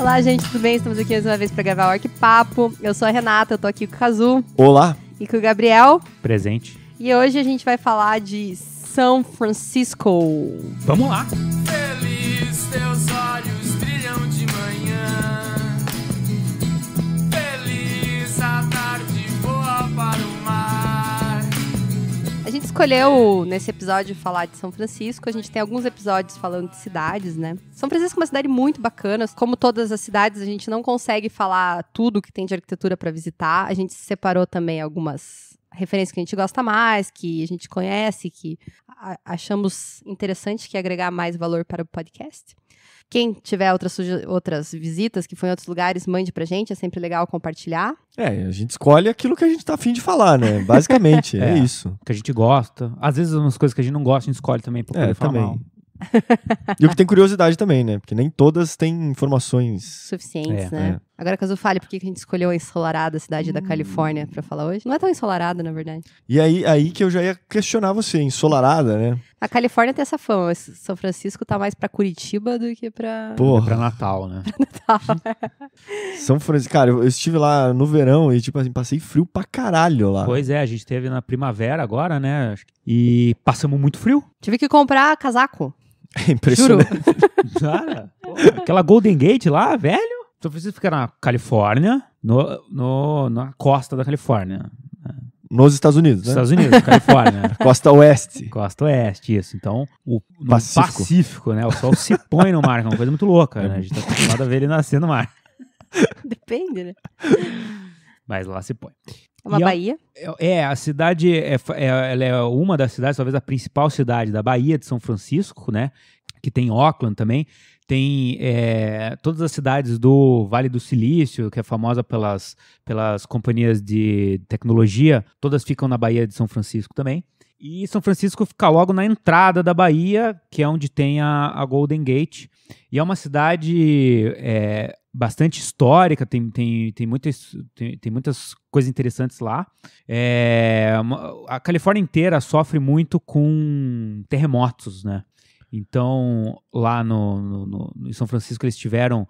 Olá, gente, tudo bem? Estamos aqui mais uma vez para gravar o Arquipapo. Eu sou a Renata, eu tô aqui com o Kazu. Olá. E com o Gabriel. Presente. E hoje a gente vai falar de São Francisco. Vamos lá. Feliz, teus olhos brilham de manhã. Feliz, a tarde voa para o mar. A gente escolheu, nesse episódio, falar de São Francisco. A gente tem alguns episódios falando de cidades, né? São Francisco é uma cidade muito bacana. Como todas as cidades, a gente não consegue falar tudo que tem de arquitetura para visitar. A gente separou também algumas referências que a gente gosta mais, que a gente conhece, que achamos interessante, que agregar mais valor para o podcast. Quem tiver outras visitas que foi em outros lugares, mande pra gente, é sempre legal compartilhar. A gente escolhe aquilo que a gente tá afim de falar, né? Basicamente, é isso. Que a gente gosta. Às vezes umas coisas que a gente não gosta, a gente escolhe também pra poder falar também. mal. E o que tem curiosidade também, né? Porque nem todas têm informações suficientes, né? Agora, Caso, fale por que a gente escolheu a ensolarada cidade da Califórnia pra falar hoje. Não é tão ensolarada, na verdade. E aí que eu já ia questionar você, ensolarada, né? A Califórnia tem essa fama, mas São Francisco tá mais pra Curitiba do que pra... Porra. Pra Natal, né? São Francisco, cara, eu estive lá no verão e, tipo assim, passei frio pra caralho lá. Pois é, a gente teve na primavera agora, né? E passamos muito frio. Tive que comprar casaco. É impressionante. Cara, aquela Golden Gate lá, velho. São Francisco fica na Califórnia, na costa da Califórnia. Nos Estados Unidos, né? Estados Unidos, Califórnia. Costa Oeste. Costa Oeste, isso. Então, no Pacífico, né? O sol se põe no mar, que é uma coisa muito louca, né? A gente tá acostumado a ver ele nascer no mar. Depende, né? Mas lá se põe. É uma baía? A cidade, ela é uma das cidades, talvez a principal cidade da Baía de São Francisco, né? Que tem Oakland também. Tem todas as cidades do Vale do Silício, que é famosa pelas companhias de tecnologia, todas ficam na Baía de São Francisco também. E São Francisco fica logo na entrada da Baía, que é onde tem a Golden Gate. E é uma cidade bastante histórica, tem muitas coisas interessantes lá. A Califórnia inteira sofre muito com terremotos, né? Então, lá em São Francisco, eles tiveram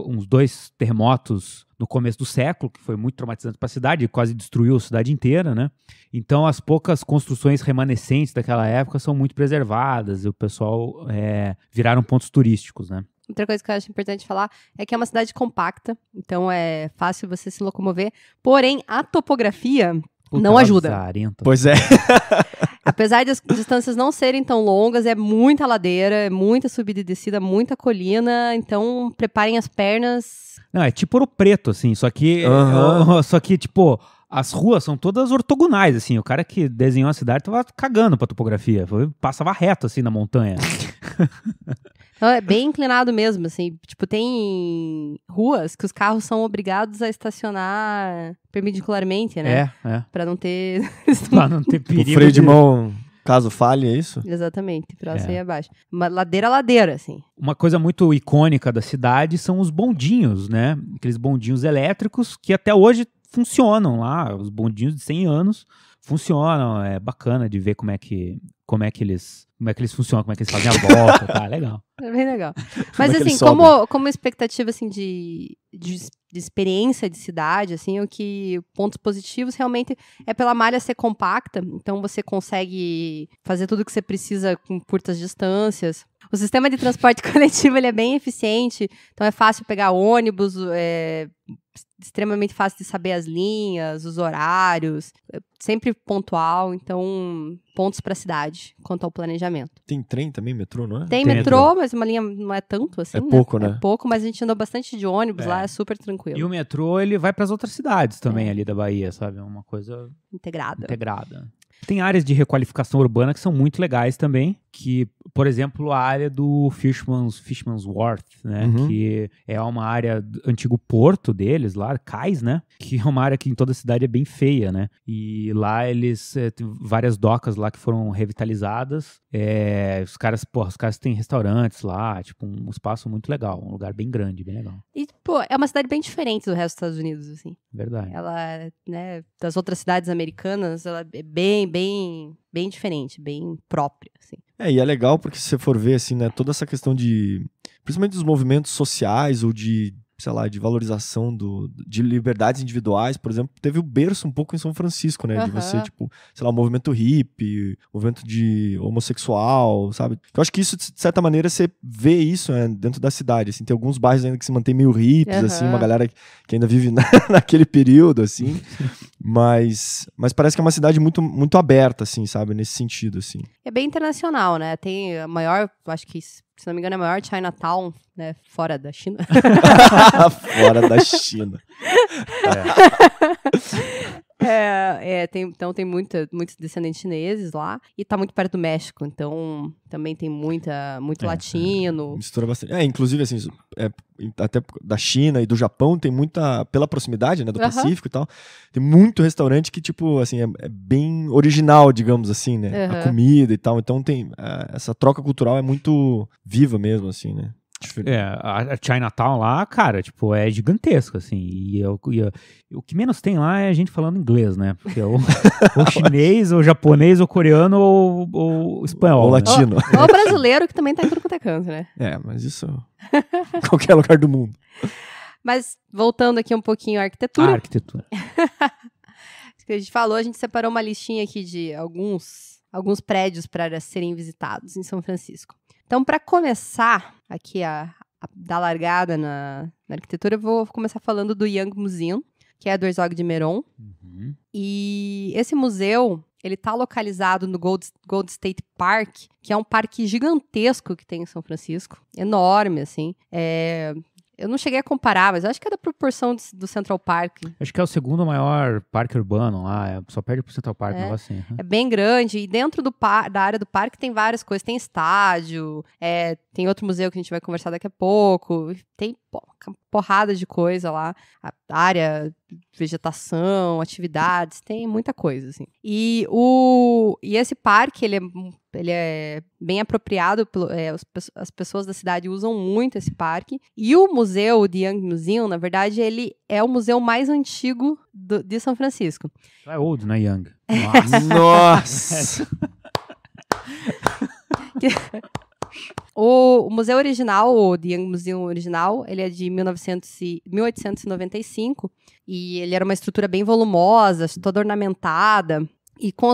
uns 2 terremotos no começo do século, que foi muito traumatizante para a cidade, quase destruiu a cidade inteira, né? Então, as poucas construções remanescentes daquela época são muito preservadas e o pessoal viraram pontos turísticos, né? Outra coisa que eu acho importante falar é que é uma cidade compacta, então é fácil você se locomover, porém, a topografia não ajuda. Zarenta. Pois é. Apesar das distâncias não serem tão longas, é muita ladeira, é muita subida e descida, muita colina, então preparem as pernas. Não, é tipo Ouro Preto, assim, só que, tipo, as ruas são todas ortogonais, assim, o cara que desenhou a cidade tava cagando pra topografia, passava reto, assim, na montanha. Então é bem inclinado mesmo, assim, tipo, tem ruas que os carros são obrigados a estacionar perpendicularmente, né? Pra não ter... Pra não ter perigo. O freio de mão, caso falhe, é isso? Exatamente, pra sair abaixo. Uma ladeira, assim. Uma coisa muito icônica da cidade são os bondinhos, né? Aqueles bondinhos elétricos que até hoje funcionam lá, os bondinhos de 100 anos funcionam, é bacana de ver como é que eles funcionam, como é que eles fazem a volta, tá, legal. É bem legal. Mas assim, como expectativa assim de experiência de cidade, assim, o que pontos positivos realmente é pela malha ser compacta, então você consegue fazer tudo o que você precisa com curtas distâncias. O sistema de transporte coletivo ele é bem eficiente, então é fácil pegar ônibus, extremamente fácil de saber as linhas, os horários, sempre pontual, então pontos para a cidade quanto ao planejamento. Tem trem também, metrô, não é? Tem metrô, mas uma linha não é tanto assim, pouco, né? É pouco, mas a gente andou bastante de ônibus lá, é super tranquilo. E o metrô, ele vai para as outras cidades também ali da Bahia, sabe? É uma coisa integrada. Tem áreas de requalificação urbana que são muito legais também, que, por exemplo, a área do Fisherman's Wharf, né? Uhum. Que é uma área do antigo porto deles, lá, cais, né? Que é uma área que em toda a cidade é bem feia, né? E lá eles tem várias docas lá que foram revitalizadas. Os caras têm restaurantes lá, tipo, um espaço muito legal, um lugar bem grande, bem legal. E, é uma cidade bem diferente do resto dos Estados Unidos, assim. Verdade. Ela, né, das outras cidades americanas, ela é bem diferente, bem própria, assim. E é legal porque se você for ver, assim, né, toda essa questão de principalmente dos movimentos sociais ou de, sei lá, de valorização de liberdades individuais, por exemplo, teve o berço um pouco em São Francisco, né? De você, tipo, sei lá, o movimento hippie, movimento de homossexual, sabe? Eu acho que isso, de certa maneira, você vê isso, né, dentro da cidade, assim. Tem alguns bairros ainda que se mantém meio hippies, assim, uma galera que ainda vive naquele período, assim. Mas parece que é uma cidade muito, muito aberta, assim, sabe? Nesse sentido, assim. É bem internacional, né? Tem a maior, acho que, se não me engano, é a maior Chinatown, né? Fora da China. Fora da China. Então tem muitos descendentes chineses lá. E tá muito perto do México, então também tem muito latino. Mistura bastante. Inclusive, assim, até da China e do Japão tem muita, pela proximidade, né, do Pacífico e tal, tem muito restaurante que, tipo, assim, é bem original, digamos assim, né, a comida e tal, então tem, essa troca cultural é muito viva mesmo, assim, né. A Chinatown lá, cara, tipo, é gigantesco, assim, e o que menos tem lá é a gente falando inglês, né, porque é ou chinês, ou japonês, ou coreano, ou espanhol. Ou latino. Ou brasileiro, que também tá em tudo quanto é canto, né. Mas isso em qualquer lugar do mundo. Mas, voltando aqui um pouquinho à arquitetura. Arquitetura. Que a gente falou, a gente separou uma listinha aqui de alguns prédios para serem visitados em São Francisco. Então, para começar aqui a dar largada na arquitetura, eu vou começar falando do Young Museum, que é do Herzog de Meuron. E esse museu, ele tá localizado no Gold State Park, que é um parque gigantesco que tem em São Francisco. Enorme, assim. Eu não cheguei a comparar, mas eu acho que é da proporção do Central Park. Acho que é o segundo maior parque urbano lá, só perde pro Central Park, um negócio assim. É bem grande, e dentro da área do parque tem várias coisas, tem estádio, tem outro museu que a gente vai conversar daqui a pouco, tem porrada de coisa lá, a área, vegetação, atividades, tem muita coisa, assim. E esse parque, ele é bem apropriado, as pessoas da cidade usam muito esse parque, e o museu, o The Young Museum, na verdade, ele é o museu mais antigo de São Francisco. É old, né, Young? Nossa! O museu original, o The Young Museum original, ele é de 1895 e ele era uma estrutura bem volumosa, toda ornamentada. E com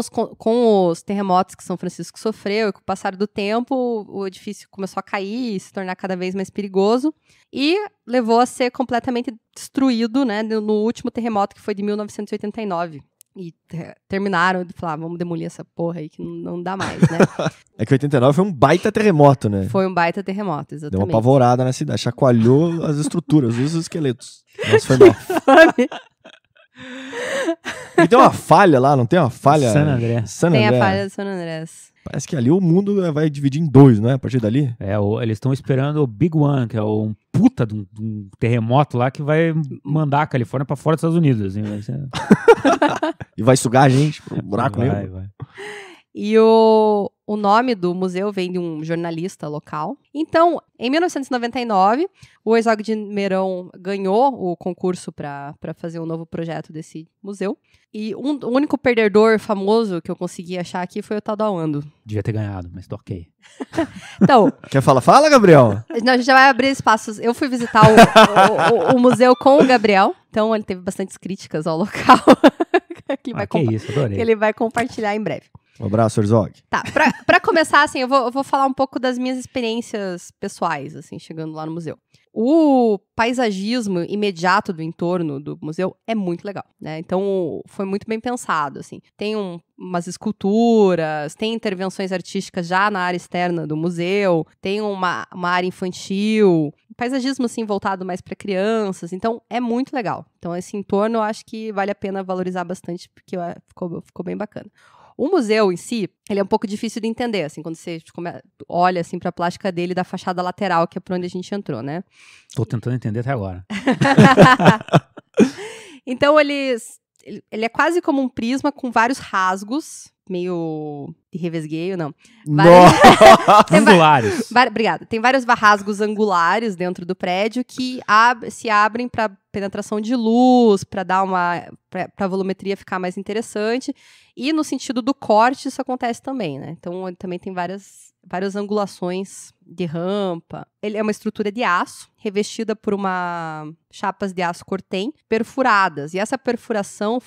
os terremotos que São Francisco sofreu, e com o passar do tempo, o edifício começou a cair e se tornar cada vez mais perigoso. E levou a ser completamente destruído, né, no último terremoto, que foi de 1989. E terminaram de falar, vamos demolir essa porra aí que não dá mais, né? É que 89 foi um baita terremoto, né? Foi um baita terremoto, exatamente. Deu uma apavorada na cidade, chacoalhou as estruturas, os esqueletos. Nossa, foi mal. E tem uma falha lá, não tem uma falha? San André. Tem a falha de San Andrés. Parece que ali o mundo vai dividir em dois, não é? A partir dali? Eles estão esperando o Big One, que é um puta de um terremoto lá que vai mandar a Califórnia pra fora dos Estados Unidos. Assim, vai ser... E vai sugar a gente pro buraco mesmo. Vai. E o nome do museu vem de um jornalista local. Então, em 1999, o Herzog de Meuron ganhou o concurso para fazer um novo projeto desse museu. E o único perdedor famoso que eu consegui achar aqui foi o tal do Awando. Devia ter ganhado, mas tô ok. Então... Quer falar? Fala, Gabriel! Não, a gente já vai abrir espaços. Eu fui visitar o museu com o Gabriel. Então, ele teve bastantes críticas ao local. que isso, adorei. Que ele vai compartilhar em breve. Um abraço, Herzog. Tá, pra começar, assim, eu vou falar um pouco das minhas experiências pessoais, assim, chegando lá no museu. O paisagismo imediato do entorno do museu é muito legal, né? Então, foi muito bem pensado, assim. Tem umas esculturas, tem intervenções artísticas já na área externa do museu, tem uma área infantil, paisagismo, assim, voltado mais para crianças. Então, é muito legal. Então, esse entorno, eu acho que vale a pena valorizar bastante, porque ficou bem bacana. O museu em si, ele é um pouco difícil de entender, assim, quando você olha, assim, pra plástica dele da fachada lateral, que é por onde a gente entrou, né? Tô tentando entender até agora. Então, ele é quase como um prisma com vários rasgos, meio de revesgueio, não. Angulares. Obrigada. Tem vários rasgos angulares dentro do prédio que se abrem para penetração de luz, para dar para a volumetria ficar mais interessante. E no sentido do corte, isso acontece também, né? Então, também tem várias várias angulações de rampa. Ele é uma estrutura de aço, revestida por chapas de aço cortem perfuradas. E essa perfuração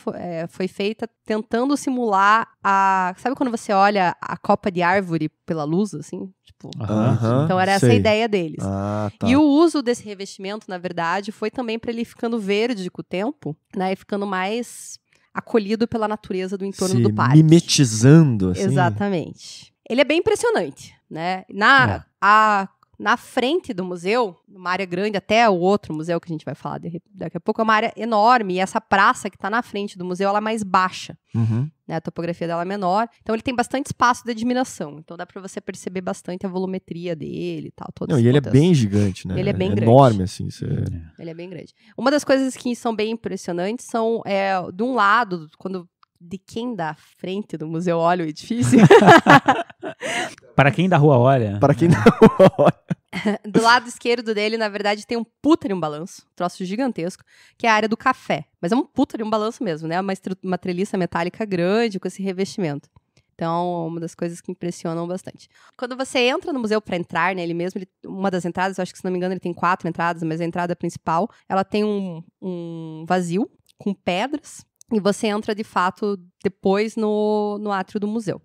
foi feita tentando simular sabe quando você olha a copa de árvore pela luz, assim? Tipo, então era essa a ideia deles. Tá. E o uso desse revestimento, na verdade, foi também para ele ficando verde com o tempo, né? E ficando mais acolhido pela natureza do entorno do parque. Mimetizando, assim. Exatamente. Ele é bem impressionante, né? Na frente do museu, uma área grande, até o outro museu que a gente vai falar daqui a pouco, é uma área enorme. E essa praça que está na frente do museu, ela é mais baixa. Né? A topografia dela é menor. Então, ele tem bastante espaço de admiração. Então, dá para você perceber bastante a volumetria dele e tal. E ele é bem gigante, né? Ele é bem grande. Enorme, assim. Ele é bem grande. Uma das coisas que são bem impressionantes são, de um lado, de quem da frente do museu olha o edifício. Para quem da rua olha. Para quem da rua olha. Do lado esquerdo dele, na verdade, tem um puta de um balanço, um troço gigantesco, que é a área do café. Mas é um puta de um balanço mesmo, né? Uma treliça metálica grande com esse revestimento. Então, uma das coisas que impressionam bastante. Quando você entra no museu para entrar nele mesmo, uma das entradas, eu acho que se não me engano ele tem 4 entradas, mas a entrada principal, ela tem um vazio com pedras. E você entra, de fato, depois no átrio do museu.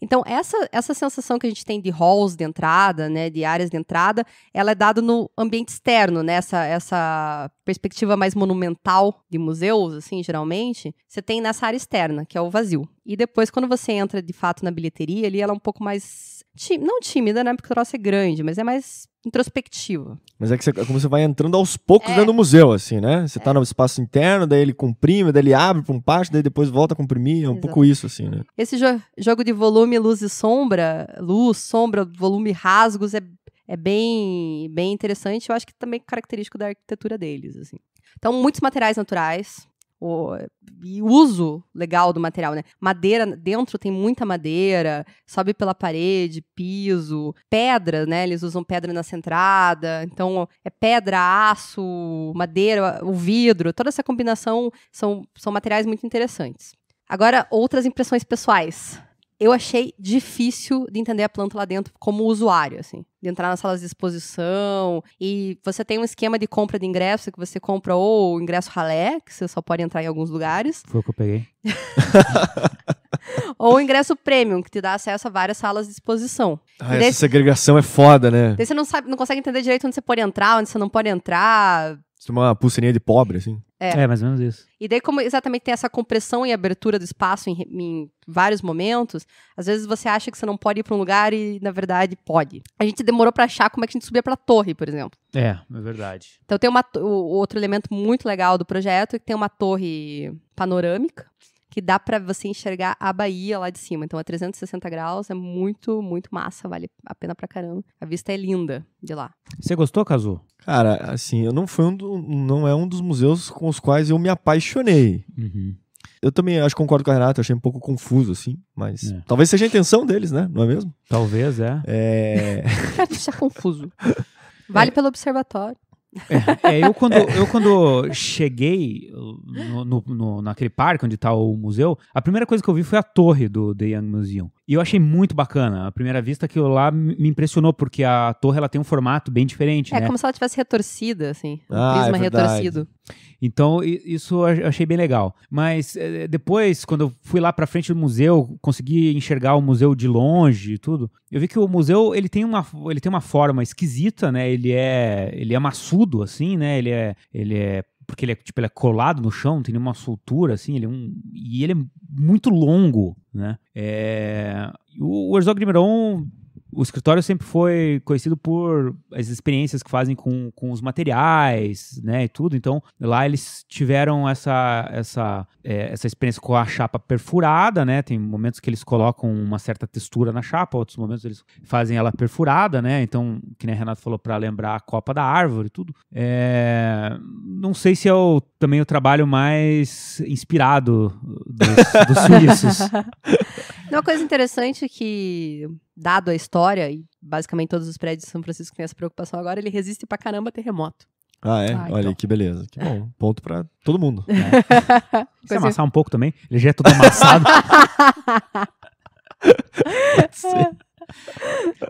Então, essa sensação que a gente tem de halls de entrada, né, de áreas de entrada, ela é dada no ambiente externo, né, essa perspectiva mais monumental de museus, assim, geralmente, você tem nessa área externa, que é o vazio. E depois, quando você entra, de fato, na bilheteria, ali ela é um pouco mais, não tímida, né, porque o troço é grande, mas é mais introspectiva. Mas é como você vai entrando aos poucos dentro do museu, assim, né? Você tá no espaço interno, daí ele comprime, daí ele abre para um pátio, daí depois volta a comprimir, é um pouco isso, assim, né? Esse jogo de volume, luz e sombra, volume, rasgos, é bem, bem interessante. Eu acho que também é característico da arquitetura deles, assim. Então, muitos materiais naturais. E uso legal do material, né? Madeira, dentro tem muita madeira, sobe pela parede, piso, pedra, né? Eles usam pedra nessa entrada, então é pedra, aço, madeira, o vidro, toda essa combinação são materiais muito interessantes. Agora, outras impressões pessoais. Eu achei difícil de entender a planta lá dentro como usuário, assim. De entrar nas salas de exposição. E você tem um esquema de compra de ingresso, que você compra ou o ingresso ralé, que você só pode entrar em alguns lugares. Foi o que eu peguei. Ou o ingresso premium, que te dá acesso a várias salas de exposição. Essa segregação é foda, né? Daí você não consegue entender direito onde você pode entrar, onde você não pode entrar. Isso é uma pulseirinha de pobre, assim. É, mais ou menos isso. E daí, como exatamente tem essa compressão e abertura do espaço em vários momentos, às vezes você acha que você não pode ir para um lugar e, na verdade, pode. A gente demorou para achar como é que a gente subia para a torre, por exemplo. É verdade. Então tem o outro elemento muito legal do projeto é que tem uma torre panorâmica, que dá para você enxergar a Bahia lá de cima. Então, a 360 graus é muito, muito massa, vale a pena pra caramba. A vista é linda de lá. Você gostou, Kazu? Cara, assim, eu não é um dos museus com os quais eu me apaixonei. Eu também acho que concordo com a Renata, eu achei um pouco confuso, assim, mas talvez seja a intenção deles, né? Não é mesmo? Talvez, Quero deixar confuso. Vale pelo observatório. Eu quando cheguei naquele parque onde está o museu, a primeira coisa que eu vi foi a torre do The Young Museum. E eu achei muito bacana. À primeira vista, aquilo lá me impressionou, porque a torre ela tem um formato bem diferente, né? É como se ela tivesse retorcida, assim. Um prisma retorcido. Então, isso eu achei bem legal. Mas depois, quando eu fui lá pra frente do museu, consegui enxergar o museu de longe e tudo, eu vi que o museu, ele tem uma forma esquisita, né? Ele é maçudo, assim, né? Porque ele é colado no chão, não tem nenhuma soltura, assim, e ele é muito longo, né? O Herzog de Meuron, o escritório sempre foi conhecido por as experiências que fazem com os materiais, né, e tudo. Então, lá eles tiveram essa experiência com a chapa perfurada, né? Tem momentos que eles colocam uma certa textura na chapa, outros momentos eles fazem ela perfurada, né? Então, que nem a Renata falou, para lembrar a copa da árvore e tudo. Não sei se é também o trabalho mais inspirado dos suíços. Uma coisa interessante é que, dado a história, e basicamente todos os prédios de São Francisco têm essa preocupação agora, ele resiste pra caramba a terremoto. Olha então. Que beleza. Que bom. Ponto pra todo mundo. Se amassar um pouco também, ele já é todo amassado.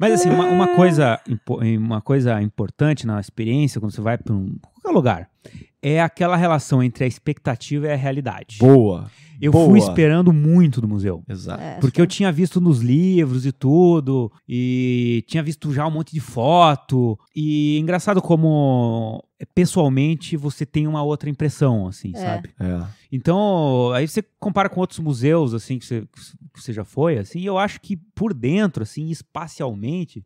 Mas assim, uma coisa importante na experiência, quando você vai para qualquer lugar, é aquela relação entre a expectativa e a realidade. Boa. Eu fui esperando muito do museu. Exato. Porque eu tinha visto nos livros e tudo, e tinha visto já um monte de foto, e engraçado como pessoalmente você tem uma outra impressão, assim, sabe? Então, aí você compara com outros museus, assim, que você já foi, assim, e eu acho que por dentro, assim, espacialmente...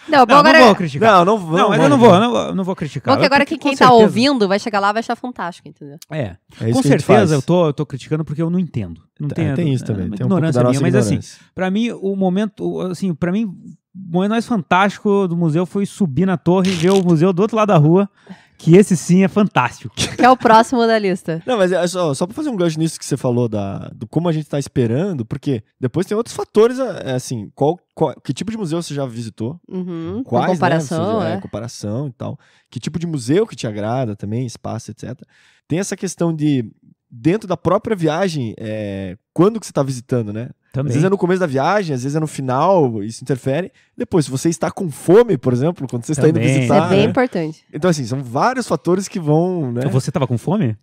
Não vou criticar. Mas eu não vou criticar. Bom, que agora quem tá ouvindo vai chegar lá e vai achar fantástico, entendeu? Com certeza eu tô criticando porque eu não entendo. Tem isso também. Tem ignorância minha, mas assim, pra mim, o momento mais fantástico do museu foi subir na torre e ver o museu do outro lado da rua, que esse sim é fantástico. Que é o próximo da lista. Não, mas só pra fazer um gancho nisso que você falou do como a gente tá esperando, porque depois tem outros fatores, assim, que tipo de museu você já visitou? Quais, comparação, comparação e tal. Que tipo de museu que te agrada também, espaço, etc. Tem essa questão de, dentro da própria viagem, quando que você tá visitando, né? Também. Às vezes é no começo da viagem, às vezes é no final, isso interfere. Depois, se você está com fome, por exemplo, quando você está indo visitar... Isso é bem importante. Então, assim, são vários fatores que vão, né? Você tava com fome?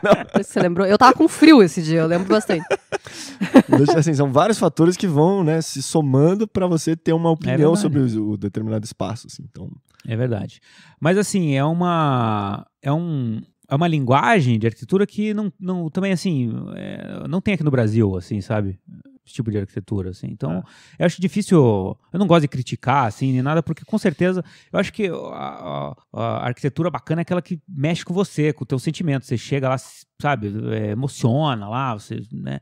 Não. Você lembrou? Eu tava com frio esse dia, eu lembro bastante. Assim, são vários fatores que vão, né, se somando para você ter uma opinião sobre o determinado espaço, assim, então... É verdade. Mas, assim, é uma linguagem de arquitetura que não também, assim, não tem aqui no Brasil, assim, sabe? Esse tipo de arquitetura, assim. Então, eu acho difícil... Eu não gosto de criticar, assim, nem nada, porque, com certeza, eu acho que a arquitetura bacana é aquela que mexe com você, com o teu sentimento. Você chega lá, sabe? Emociona lá, você, né?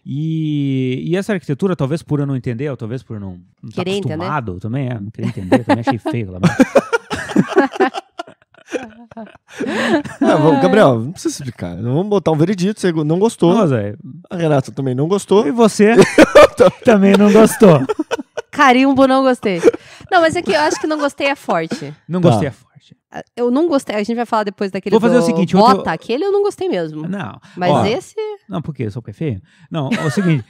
E essa arquitetura, talvez por eu não entender, ou talvez por eu não estar acostumado, entender. Também não queria entender, também achei feio lá. Gabriel, não precisa explicar. Vamos botar um veredito. Você não gostou. A Renata também não gostou. E você também não gostou. Carimbo, não gostei. Não, mas é que eu acho que não gostei é forte. Não gostei é forte. Eu não gostei. A gente vai falar depois daquele Vou fazer o seguinte, Bota, aquele eu não gostei mesmo. Não. Mas esse... Não, por quê? Só porque é feio? Não, é o seguinte.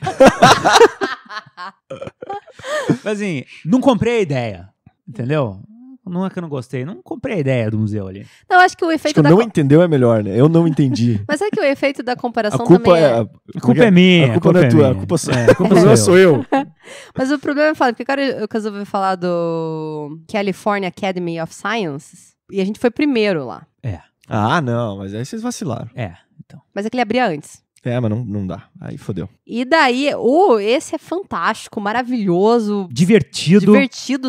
Mas assim, não comprei a ideia. Entendeu? Não é que eu não gostei, não comprei a ideia do museu ali. Não, acho que o efeito não entendeu é melhor, né? Eu não entendi. Mas é que o efeito da comparação também A culpa é minha. A culpa não é tua, a culpa sou eu. Mas o problema é falar, porque agora eu resolvi falar do California Academy of Sciences, e a gente foi primeiro lá. Não, mas aí vocês vacilaram. Então. Mas é que ele abria antes. Mas não dá. Aí fodeu. E daí, esse é fantástico, maravilhoso. Divertido.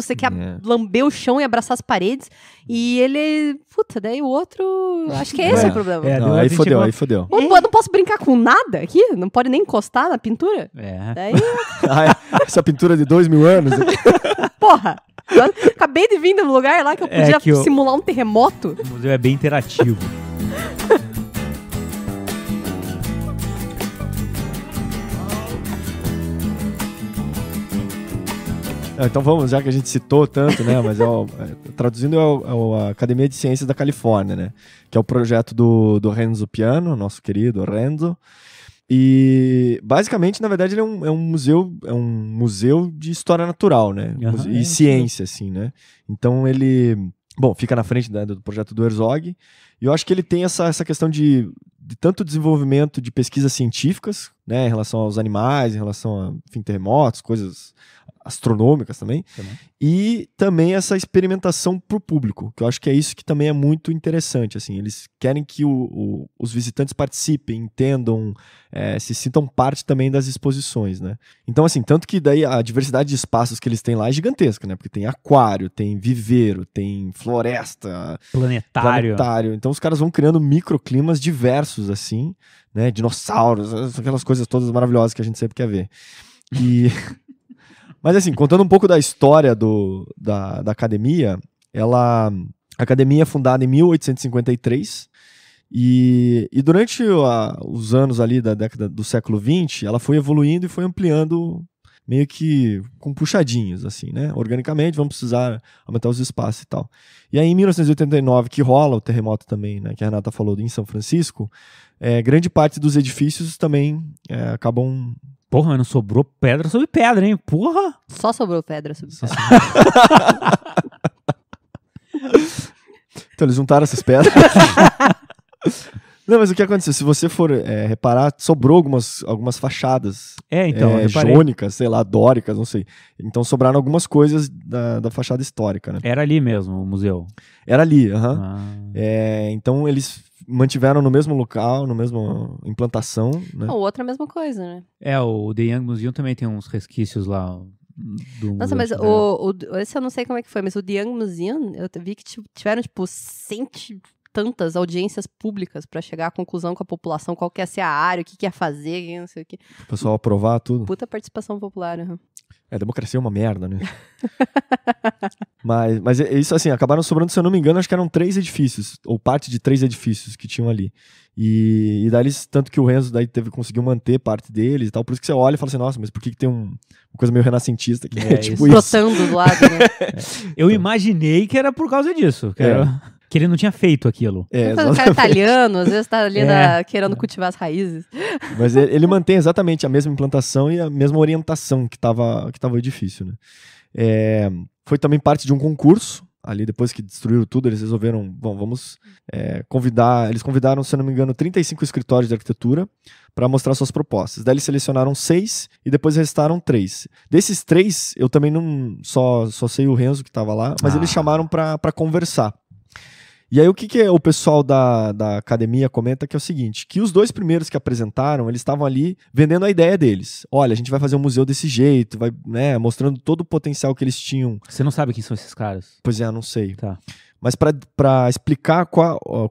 Você quer lamber o chão e abraçar as paredes. E ele... daí o outro... Acho que esse é o problema. Aí fodeu. Não posso brincar com nada aqui? Não pode nem encostar na pintura? Daí... essa pintura de 2000 anos. Porra! Eu acabei de vir num lugar lá que eu podia simular um terremoto. O museu é bem interativo. Então vamos, já que a gente citou tanto, né? Mas traduzindo a Academia de Ciências da Califórnia, né? Que é o projeto do Renzo Piano, nosso querido Renzo. E basicamente, na verdade, ele é um museu de história natural, né? E ciência, assim, né? Então ele, fica na frente do projeto do Herzog. E eu acho que ele tem essa questão de tanto desenvolvimento de pesquisas científicas, né? Em relação aos animais, em relação a terremotos, coisas astronômicas também, e também essa experimentação para o público, que eu acho que é isso que também é muito interessante, assim, eles querem que os visitantes participem, entendam, se sintam parte também das exposições, né? Então, assim, tanto que daí a diversidade de espaços que eles têm lá é gigantesca, né? Porque tem aquário, tem viveiro, tem floresta, planetário, então os caras vão criando microclimas diversos, assim, né? Dinossauros, aquelas coisas todas maravilhosas que a gente sempre quer ver. Mas assim, contando um pouco da história da academia, a academia é fundada em 1853 e durante os anos ali da década do século XX, ela foi evoluindo e foi ampliando meio que com puxadinhos, assim, né? Organicamente, vamos precisar aumentar os espaços e tal. E aí, em 1989, que rola o terremoto também, né? Que a Renata falou em São Francisco, grande parte dos edifícios também acabam Porra, mas não sobrou pedra sobre pedra, hein? Porra! Só sobrou pedra sobre pedra. Então eles juntaram essas pedras. Não, mas o que aconteceu? Se você for reparar, sobrou algumas fachadas Então, jônicas, sei lá, dóricas, não sei. Então sobraram algumas coisas da fachada histórica, né? Era ali mesmo o museu. Era ali, então eles mantiveram no mesmo local, na mesma implantação, né? O outro é a mesma coisa, né? O The Young Museum também tem uns resquícios lá do Nossa, museu. mas esse eu não sei como é que foi, mas o The Young Museum, eu vi que tiveram, tipo, tantas audiências públicas pra chegar à conclusão com a população, qual que ia ser a área, o que ia fazer, não sei o que. O pessoal aprovar tudo. Puta participação popular, né? A democracia é uma merda, né? mas isso, assim, acabaram sobrando, se eu não me engano, acho que eram 3 edifícios, ou parte de 3 edifícios que tinham ali. E daí eles, tanto que o Renzo daí conseguiu manter parte deles e tal, por isso que você olha e fala assim, nossa, mas por que tem uma coisa meio renascentista aqui? Tipo isso. Brotando do lado, né? Eu imaginei que era por causa disso, que ele não tinha feito aquilo. O cara é italiano, às vezes tá ali querendo cultivar as raízes. Mas ele mantém exatamente a mesma implantação e a mesma orientação que tava o edifício, né? Foi também parte de um concurso. Ali, depois que destruíram tudo, eles resolveram, vamos convidar. Eles convidaram, se eu não me engano, 35 escritórios de arquitetura para mostrar suas propostas. Daí eles selecionaram 6 e depois restaram 3. Desses 3, eu também não só sei o Renzo que estava lá, mas eles chamaram para conversar. E aí o que o pessoal da academia comenta que é o seguinte, que os 2 primeiros que apresentaram, eles estavam ali vendendo a ideia deles. Olha, a gente vai fazer um museu desse jeito, vai, né, mostrando todo o potencial que eles tinham. Você não sabe quem são esses caras? Pois não sei. Tá. Mas para explicar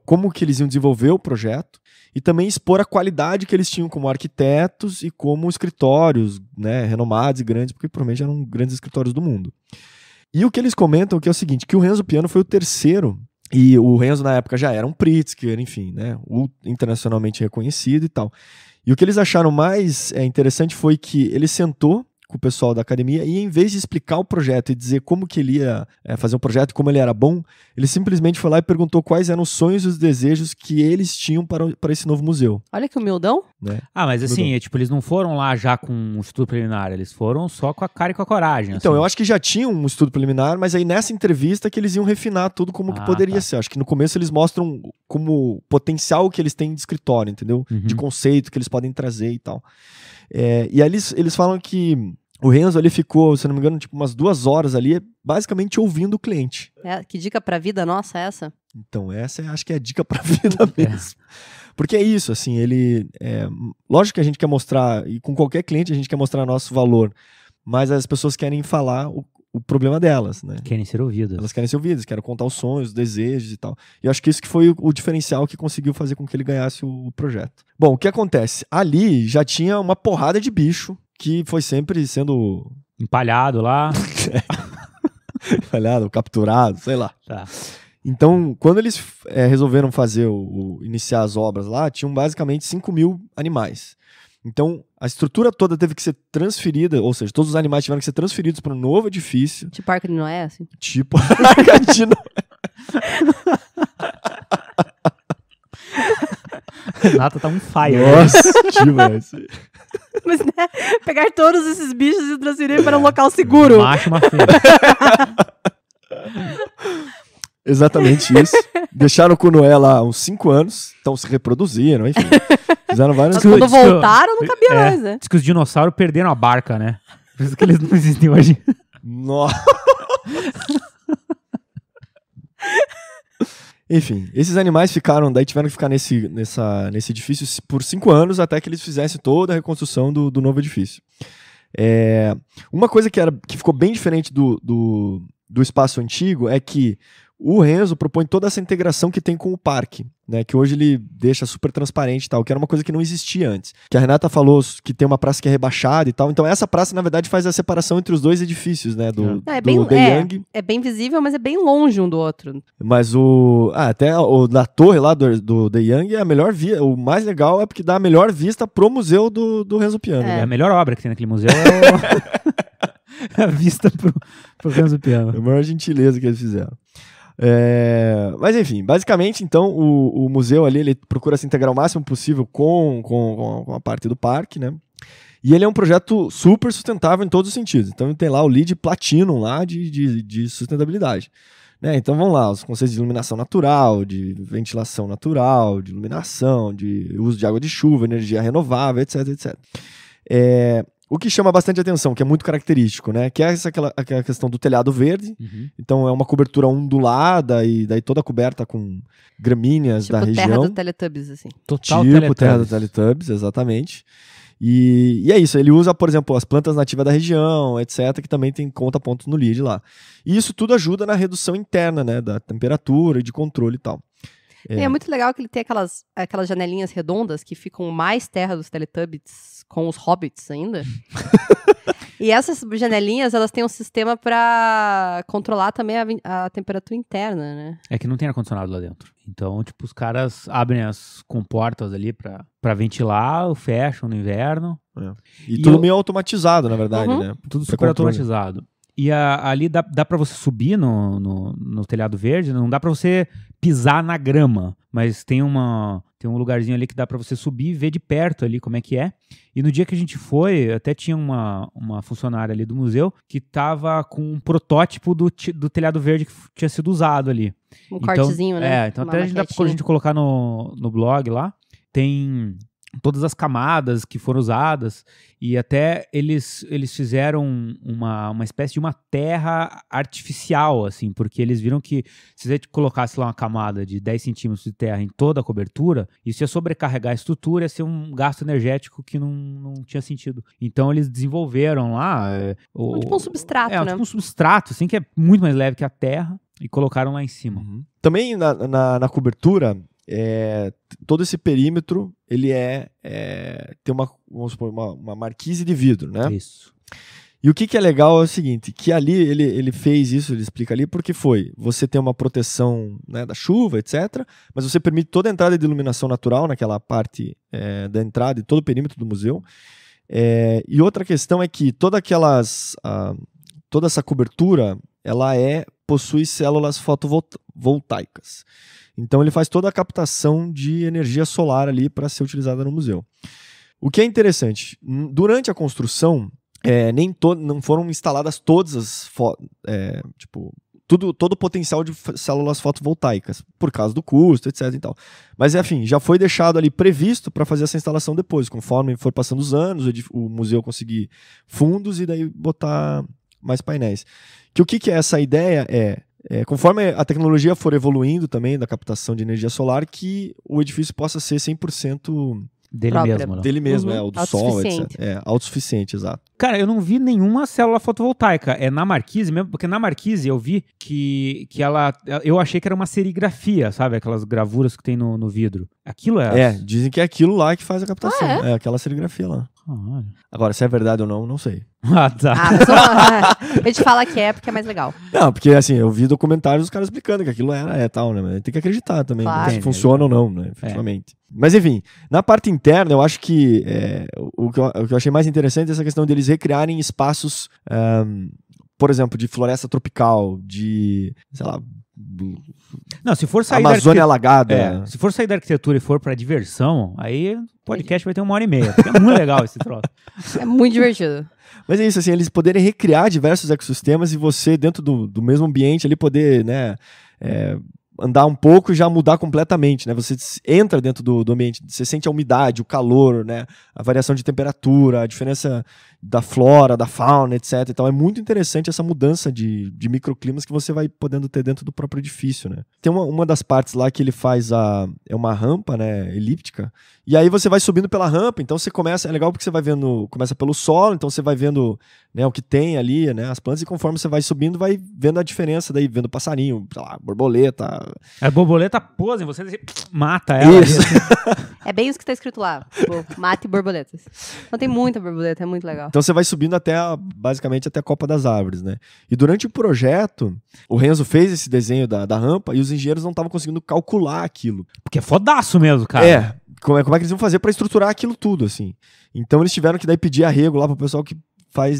como que eles iam desenvolver o projeto e também expor a qualidade que eles tinham como arquitetos e como escritórios, né, renomados e grandes, porque provavelmente eram grandes escritórios do mundo. E o que eles comentam que é o seguinte, que o Renzo Piano foi o terceiro. E o Renzo, na época, já era um Pritzker, enfim, né, internacionalmente reconhecido e tal. E o que eles acharam mais interessante foi que ele sentou com o pessoal da academia e, em vez de explicar o projeto e dizer como que ele ia fazer um projeto, como ele era bom, ele simplesmente foi lá e perguntou quais eram os sonhos e os desejos que eles tinham para esse novo museu. Olha que humildão. Né? Mas assim, eles não foram lá já com um estudo preliminar, eles foram só com a cara e com a coragem. Então, assim. eu acho que já tinham um estudo preliminar, mas aí nessa entrevista que eles iam refinar tudo como que poderia ser. Acho que no começo eles mostram como potencial que eles têm de escritório, entendeu? De conceito que eles podem trazer e tal. E aí eles falam que o Renzo ali ficou, se não me engano, tipo umas 2 horas ali, basicamente ouvindo o cliente. Que dica pra vida nossa é essa? Então, essa acho que é a dica pra vida mesmo. Porque é isso, assim, lógico que a gente quer mostrar, e com qualquer cliente a gente quer mostrar nosso valor, mas as pessoas querem falar o problema delas, né? Querem ser ouvidas. Elas querem ser ouvidas, querem contar os sonhos, os desejos e tal. E eu acho que isso que foi o diferencial que conseguiu fazer com que ele ganhasse o projeto. Bom, o que acontece? Ali já tinha uma porrada de bicho que foi sempre sendo... empalhado lá. Empalhado, capturado, sei lá. Tá. Então, quando eles resolveram iniciar as obras lá, tinham basicamente 5.000 animais. Então, a estrutura toda teve que ser transferida, ou seja, todos os animais tiveram que ser transferidos para um novo edifício. Tipo Arca de Noé, assim? Tipo Arca de Noé. Renata tá um fire. Nossa, demais. Mas, né, pegar todos esses bichos e transferir para um local seguro. Macho, uma fêmea. Exatamente isso. Deixaram com o Noé lá uns 5 anos, então se reproduziram, enfim. Fizeram várias coisas. Mas quando voltaram, não cabia mais, né? Diz que os dinossauros perderam a barca, né? Por isso que eles não existem hoje. Nossa. Enfim, esses animais tiveram que ficar nesse edifício por 5 anos até que eles fizessem toda a reconstrução do novo edifício. Uma coisa que ficou bem diferente do espaço antigo é que o Renzo propõe toda essa integração que tem com o parque, né, que hoje ele deixa super transparente e tal, que era uma coisa que não existia antes. Que a Renata falou que tem uma praça que é rebaixada e tal, então essa praça, na verdade, faz a separação entre os 2 edifícios, né, do The Young. É bem visível, mas é bem longe um do outro. Mas até o da torre lá do The Young é a melhor vista, o mais legal é porque dá a melhor vista pro museu do Renzo Piano. É a melhor obra que tem naquele museu a vista pro Renzo Piano. É a maior gentileza que eles fizeram. Mas enfim, basicamente então o museu ali ele procura se integrar o máximo possível com a parte do parque, né? E ele é um projeto super sustentável em todos os sentidos. Então tem lá o LEED Platinum lá de sustentabilidade. Né? Então vamos lá, os conceitos de iluminação natural, de ventilação natural, de iluminação, de uso de água de chuva, energia renovável, etc, etc. O que chama bastante atenção, que é muito característico, né? Que é aquela questão do telhado verde. Então é uma cobertura ondulada e daí toda coberta com gramíneas tipo da região. Terra do Teletubbies, assim. Total Tipo Terra do Teletubbies, exatamente. E é isso, ele usa, por exemplo, as plantas nativas da região, etc., que também tem conta-pontos no LEED lá. E isso tudo ajuda na redução interna, né, da temperatura e de controle e tal. É muito legal que ele tem aquelas janelinhas redondas que ficam mais Terra dos Teletubbies com os hobbits ainda. E essas janelinhas, elas têm um sistema para controlar também a temperatura interna, né? É que não tem ar-condicionado lá dentro. Então, tipo, os caras abrem as comportas ali pra ventilar, fecham no inverno. E tudo meio automatizado, na verdade, né? Tudo super automatizado. E ali dá pra você subir no telhado verde, não dá pra você pisar na grama, mas tem um lugarzinho ali que dá pra você subir e ver de perto ali como é que é. E no dia que a gente foi, até tinha uma funcionária ali do museu que tava com um protótipo do telhado verde que tinha sido usado ali. Um cortezinho, né? Então até dá pra gente colocar no blog lá. Tem todas as camadas que foram usadas e até eles fizeram uma espécie de uma terra artificial, assim, porque eles viram que se você colocasse lá uma camada de 10 centímetros de terra em toda a cobertura, isso ia sobrecarregar a estrutura, ia ser um gasto energético que não tinha sentido. Então eles desenvolveram lá... tipo um substrato, né? Tipo um substrato, assim, que é muito mais leve que a terra e colocaram lá em cima. Também na cobertura... todo esse perímetro ele tem vamos supor, uma marquise de vidro, né? Isso. E o que é legal é o seguinte, que ali ele fez isso, ele explica ali, porque você tem uma proteção, né, da chuva, etc., mas você permite toda a entrada de iluminação natural naquela parte da entrada e todo o perímetro do museu. E outra questão é que toda essa cobertura ela possui células fotovoltaicas. Então ele faz toda a captação de energia solar ali para ser utilizada no museu. O que é interessante, durante a construção, não foram instaladas todas as todo o potencial de células fotovoltaicas, por causa do custo, etc. e tal. Mas, enfim, já foi deixado ali previsto para fazer essa instalação depois, conforme for passando os anos, o museu conseguir fundos e daí botar mais painéis. O que é essa ideia? Conforme a tecnologia for evoluindo também da captação de energia solar, que o edifício possa ser 100% dele mesmo, né? Dele mesmo, o do sol, etc. Autossuficiente, exato. Cara, eu não vi nenhuma célula fotovoltaica. É na marquise mesmo, porque na marquise eu vi que ela... Eu achei que era uma serigrafia, sabe? Aquelas gravuras que tem no vidro. Aquilo dizem que é aquilo lá que faz a captação. É aquela serigrafia lá. Agora, se é verdade ou não, não sei. Tá. A gente fala que porque é mais legal. Não, porque assim, eu vi documentários dos caras explicando que aquilo tal, né? Mas tem que acreditar também, claro. Se funciona ou não, né? Efetivamente. Mas enfim, na parte interna, eu acho que o que eu achei mais interessante é essa questão deles recriarem espaços, por exemplo, de floresta tropical, de, sei lá... Não, se for sair Amazônia alagada. Se for sair da arquitetura e for pra diversão, aí o podcast vai ter 1h30, porque é muito legal esse troço. É muito divertido. Mas é isso, assim, eles poderem recriar diversos ecossistemas e você, dentro do mesmo ambiente, ali poder, né, andar um pouco e já mudar completamente, né? Você entra dentro do ambiente, você sente a umidade, o calor, né? A variação de temperatura, a diferença da flora, da fauna, etc. Então é muito interessante essa mudança de microclimas que você vai podendo ter dentro do próprio edifício, né? Tem uma das partes lá que ele faz uma rampa, né, elíptica, e aí você vai subindo pela rampa, então você começa, é legal porque você vai vendo, começa pelo solo, então você vai vendo, né, o que tem ali, né, as plantas, e conforme você vai subindo, vai vendo a diferença, daí vendo passarinho, sei lá, borboleta. A borboleta pousa em você, mata ela. Isso. É bem isso que tá escrito lá, tipo, mate borboletas. Então tem muita borboleta, é muito legal. Então você vai subindo basicamente até a Copa das Árvores, né? E durante o projeto, o Renzo fez esse desenho da rampa e os engenheiros não estavam conseguindo calcular aquilo. Porque é fodaço mesmo, cara. Como é que eles iam fazer para estruturar aquilo tudo, assim. Então eles tiveram que daí pedir arrego lá pro pessoal que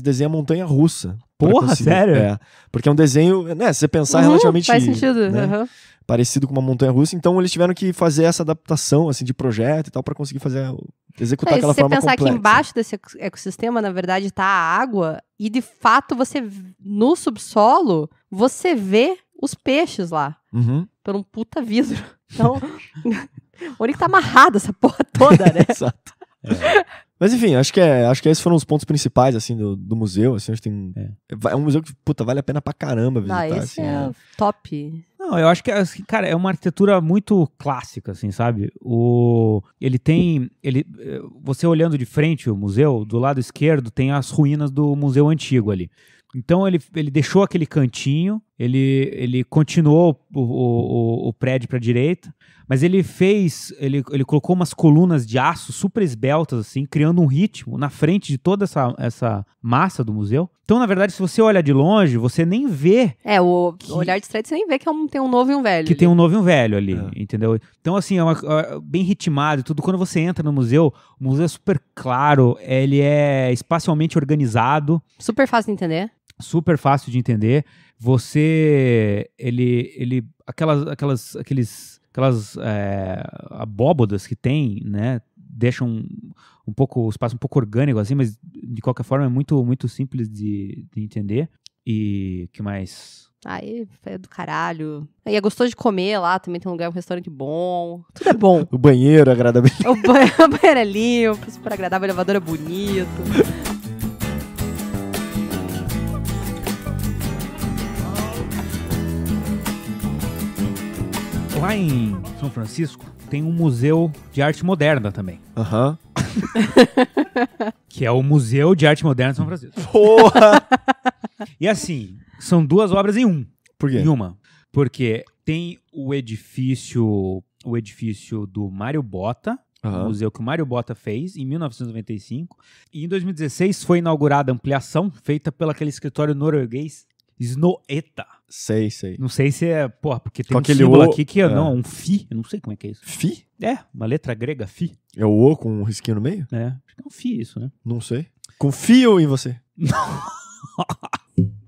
desenha montanha-russa. Porra, sério? Porque é um desenho, né, se você pensar relativamente... Faz sentido, né, parecido com uma montanha-russa, então eles tiveram que fazer essa adaptação, assim, de projeto e tal, para conseguir fazer executar aquela se forma você pensar complexa. que embaixo desse ecossistema, na verdade, tá a água, e de fato no subsolo, você vê os peixes lá, por um puta vidro. Então, onde que tá amarrado essa porra toda, né? Exato. Mas enfim, acho que esses foram os pontos principais, assim, do museu, assim, acho que tem... É um museu que, puta, vale a pena pra caramba visitar, Esse assim, é top. Não, eu acho que, cara, é uma arquitetura muito clássica, assim, sabe? Você olhando de frente o museu, do lado esquerdo tem as ruínas do museu antigo ali. Então ele deixou aquele cantinho, ele continuou o prédio para a direita, mas ele colocou umas colunas de aço super esbeltas, assim, criando um ritmo na frente de toda essa massa do museu. Então, na verdade, se você olha de longe, você nem vê... o olhar distraído, você nem vê que tem um novo e um velho. Que ali. Tem um novo e um velho ali, entendeu? Então, assim, bem ritmado e tudo. Quando você entra no museu, o museu é super claro, ele é espacialmente organizado. Super fácil de entender. Super fácil de entender. Aquelas abóbodas que tem, né, deixam o espaço um pouco orgânico, assim, mas de qualquer forma é muito, muito simples de entender. E que mais? É do caralho. E é gostoso de comer lá, também tem um restaurante bom. Tudo é bom. O banheiro é agradável. O banheiro é limpo, super agradável, o elevador é bonito. Lá em São Francisco tem um museu de arte moderna também. Que é o Museu de Arte Moderna de São Francisco. Porra! E assim, são duas obras em um. Por quê? Em uma. Porque tem o edifício do Mário Botta, o museu que o Mário Botta fez em 1995. E em 2016 foi inaugurada a ampliação feita pelo aquele escritório norueguês Snohetta. Sei. Não sei se é, porque tem com um aquele símbolo O, aqui que é, não, um Fi, eu não sei como é que é isso. Fi? É, uma letra grega, Fi. É o O com um risquinho no meio? É, acho que é um Fi isso, né? Não sei. Confio em você.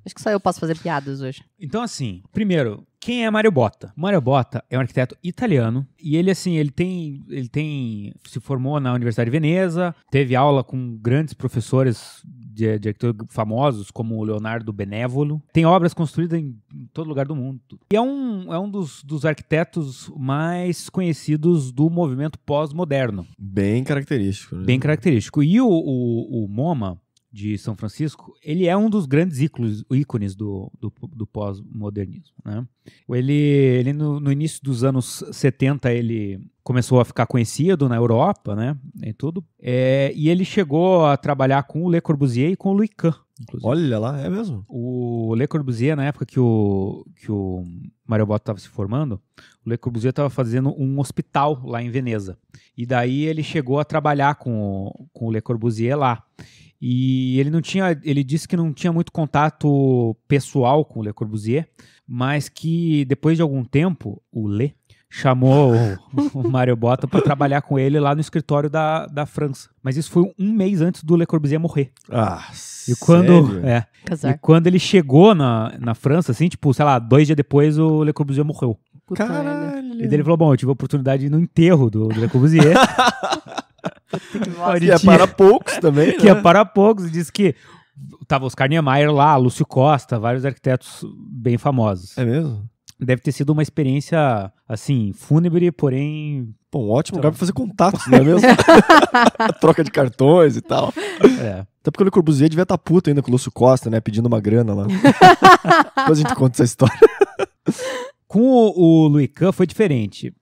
Acho que só eu posso fazer piadas hoje. Então, assim, primeiro, quem é Mário Botta? Mário Botta é um arquiteto italiano e ele se formou na Universidade de Veneza, teve aula com grandes professores de arquitetura famosos, como o Leonardo Benévolo. Tem obras construídas em todo lugar do mundo. E é um dos arquitetos mais conhecidos do movimento pós-moderno. Bem característico. Né? Bem característico. E o MoMA de São Francisco, ele é um dos grandes ícones do pós-modernismo, né? Ele no início dos anos 70, ele começou a ficar conhecido na Europa, né? E tudo. E ele chegou a trabalhar com o Le Corbusier e com o Louis Kahn, inclusive. Olha lá, é mesmo? O Le Corbusier, na época que o Mário Botta estava se formando, o Le Corbusier estava fazendo um hospital lá em Veneza. E daí ele chegou a trabalhar com o Le Corbusier lá. E ele disse que não tinha muito contato pessoal com o Le Corbusier, mas que depois de algum tempo, o Le chamou o Mário Botta para trabalhar com ele lá no escritório da França. Mas isso foi um mês antes do Le Corbusier morrer. E quando ele chegou na França, assim, tipo, sei lá, 2 dias depois o Le Corbusier morreu. Caralho! E daí ele falou, bom, eu tive a oportunidade de ir no enterro do Le Corbusier. Que é para poucos também, que é para poucos. Diz que tava Oscar Niemeyer lá, Lúcio Costa, vários arquitetos bem famosos. É mesmo? Deve ter sido uma experiência, assim, fúnebre, porém... Pô, um ótimo lugar pra fazer contatos, não é mesmo? Troca de cartões e tal. Até porque o Le Corbusier devia estar puto ainda com o Lúcio Costa, né? Pedindo uma grana lá. Depois a gente conta essa história. Com o Louis Kahn foi diferente.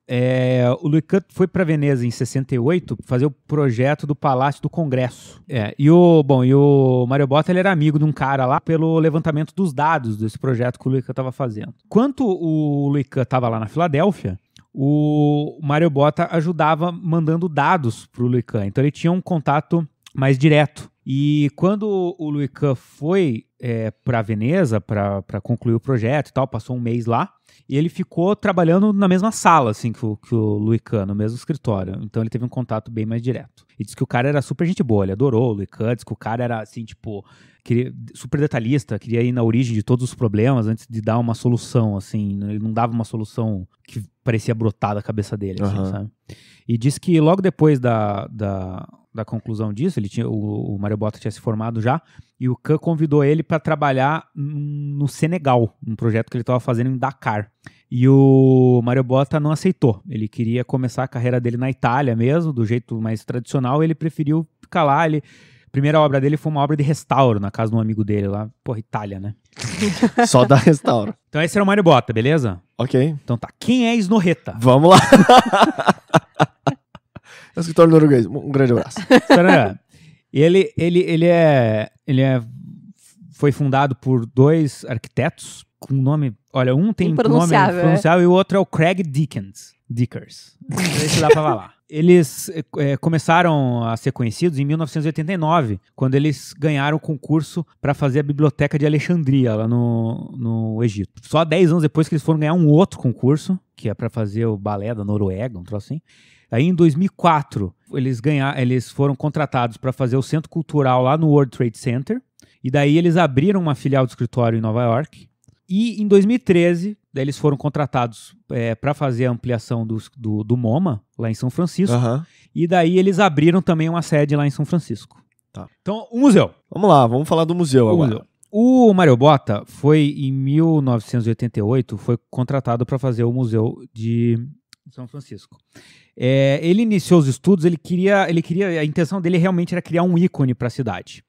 O Louis Kahn foi para Veneza em 68 fazer o projeto do Palácio do Congresso. E o Mário Botta ele era amigo de um cara lá pelo levantamento dos dados desse projeto que o Louis Kahn estava fazendo. Enquanto o Louis Kahn estava lá na Filadélfia, o Mário Botta ajudava mandando dados para o Louis Kahn. Então ele tinha um contato mais direto. E quando o Louis Kahn foi para Veneza para concluir o projeto e tal, passou um mês lá, e ele ficou trabalhando na mesma sala, assim, que o Louis Kahn, no mesmo escritório. Então ele teve um contato bem mais direto. E disse que o cara era super gente boa, ele adorou o Louis Kahn, disse que o cara era, assim, tipo, super detalhista, queria ir na origem de todos os problemas antes de dar uma solução, assim. Ele não dava uma solução que parecia brotar da cabeça dele, assim, sabe? E disse que logo depois da da conclusão disso, o Mário Bottas tinha se formado já, e o Khan convidou ele para trabalhar no Senegal, um projeto que ele estava fazendo em Dakar. E o Mário Bottas não aceitou. Ele queria começar a carreira dele na Itália mesmo, do jeito mais tradicional, e ele preferiu ficar lá. A primeira obra dele foi uma obra de restauro na casa de um amigo dele lá. Porra, Itália, né? Só da restauro. Então esse era o Mário Bottas, beleza? Ok. Então tá. Quem é Snorreta? Vamos lá. É o escritório norueguês. Um grande abraço. Ele foi fundado por 2 arquitetos com nome... Olha, um tem nome pronunciável e o outro é o Craig Dickers. Não sei se dá pra falar. Eles começaram a ser conhecidos em 1989, quando eles ganharam o concurso para fazer a Biblioteca de Alexandria, lá no Egito. Só 10 anos depois que eles foram ganhar um outro concurso, que é para fazer o balé da Noruega, um troço assim. Aí em 2004, eles foram contratados para fazer o Centro Cultural lá no World Trade Center, e daí eles abriram uma filial do escritório em Nova York. E em 2013, daí eles foram contratados para fazer a ampliação do MoMA, lá em São Francisco. Uhum. E daí eles abriram também uma sede lá em São Francisco. Tá. Então, o museu. Vamos lá, vamos falar do museu agora. O Mário Bottas foi, em 1988, foi contratado para fazer o Museu de São Francisco. Ele iniciou os estudos, a intenção dele realmente era criar um ícone para a cidade.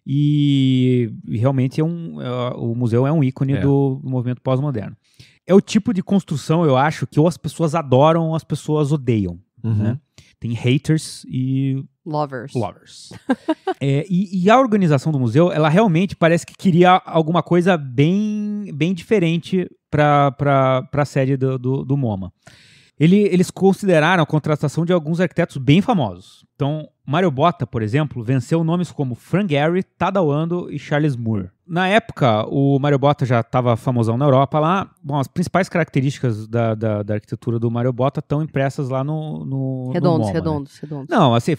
E realmente o museu é um ícone do movimento pós-moderno. É o tipo de construção, eu acho, que ou as pessoas adoram ou as pessoas odeiam. Uhum. Né? Tem haters e lovers. E a organização do museu, ela realmente parece que queria alguma coisa bem diferente para a sede do MoMA. Eles consideraram a contratação de alguns arquitetos bem famosos. Então, Mário Bottas, por exemplo, venceu nomes como Frank Gehry, Tadao Ando e Charles Moore. Na época, o Mário Bottas já estava famosão na Europa lá. Bom, as principais características da arquitetura do Mário Bottas estão impressas lá no redondos. Não, assim,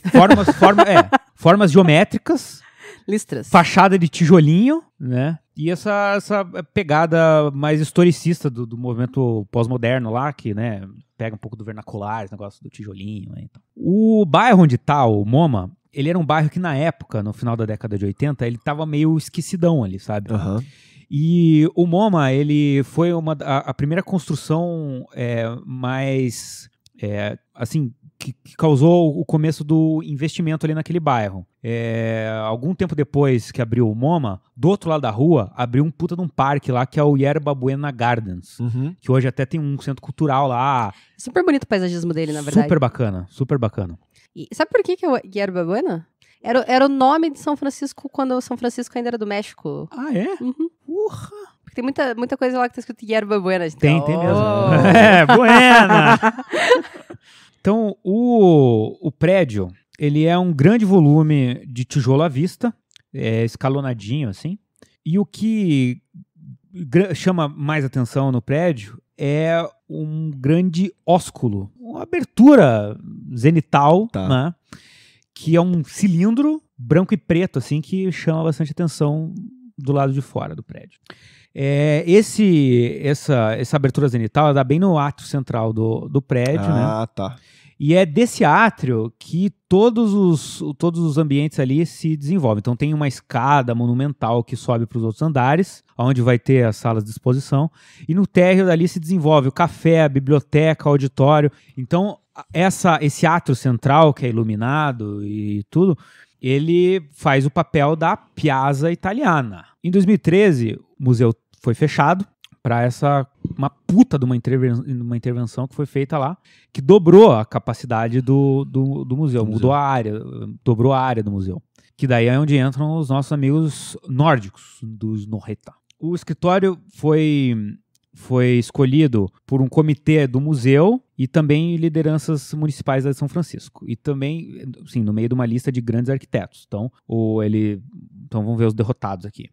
formas geométricas. Listras. Fachada de tijolinho, né? E essa pegada mais historicista do movimento pós-moderno lá, que, né, pega um pouco do vernacular, esse negócio do tijolinho. Né? Então, o bairro onde tá o MoMA, ele era um bairro que na época, no final da década de 80, ele tava meio esquecidão ali, sabe? Uhum. E o MoMA, ele foi a primeira construção mais, assim, que causou o começo do investimento ali naquele bairro. Algum tempo depois que abriu o MoMA, do outro lado da rua, abriu um puta de um parque lá, que é o Yerba Buena Gardens, que hoje até tem um centro cultural lá. Super bonito o paisagismo dele, na verdade. Super bacana. E sabe por que é o Yerba Buena? Era o nome de São Francisco quando o São Francisco ainda era do México. Ah, é? Uhum. Porra! Porque tem muita coisa lá que tá escrito Yerba Buena. Então... Tem mesmo. Buena! Então, o prédio, ele é um grande volume de tijolo à vista, escalonadinho, assim. E o que chama mais atenção no prédio é um grande ósculo, uma abertura zenital, né? Que é um cilindro branco e preto, assim, que chama bastante atenção do lado de fora do prédio. Essa abertura zenital dá bem no átrio central do prédio, né? Ah, tá. E é desse átrio que todos os ambientes ali se desenvolvem. Então tem uma escada monumental que sobe para os outros andares, onde vai ter as salas de exposição. E no térreo dali se desenvolve o café, a biblioteca, o auditório. Então esse átrio central, que é iluminado e tudo, ele faz o papel da Piazza Italiana. Em 2013, o museu foi fechado para uma puta de uma intervenção que foi feita lá, que dobrou a capacidade do museu, mudou a área, dobrou a área do museu. Que daí é onde entram os nossos amigos nórdicos do Snorreta. O escritório foi escolhido por um comitê do museu e também lideranças municipais de São Francisco. E também, sim, no meio de uma lista de grandes arquitetos. Então vamos ver os derrotados aqui.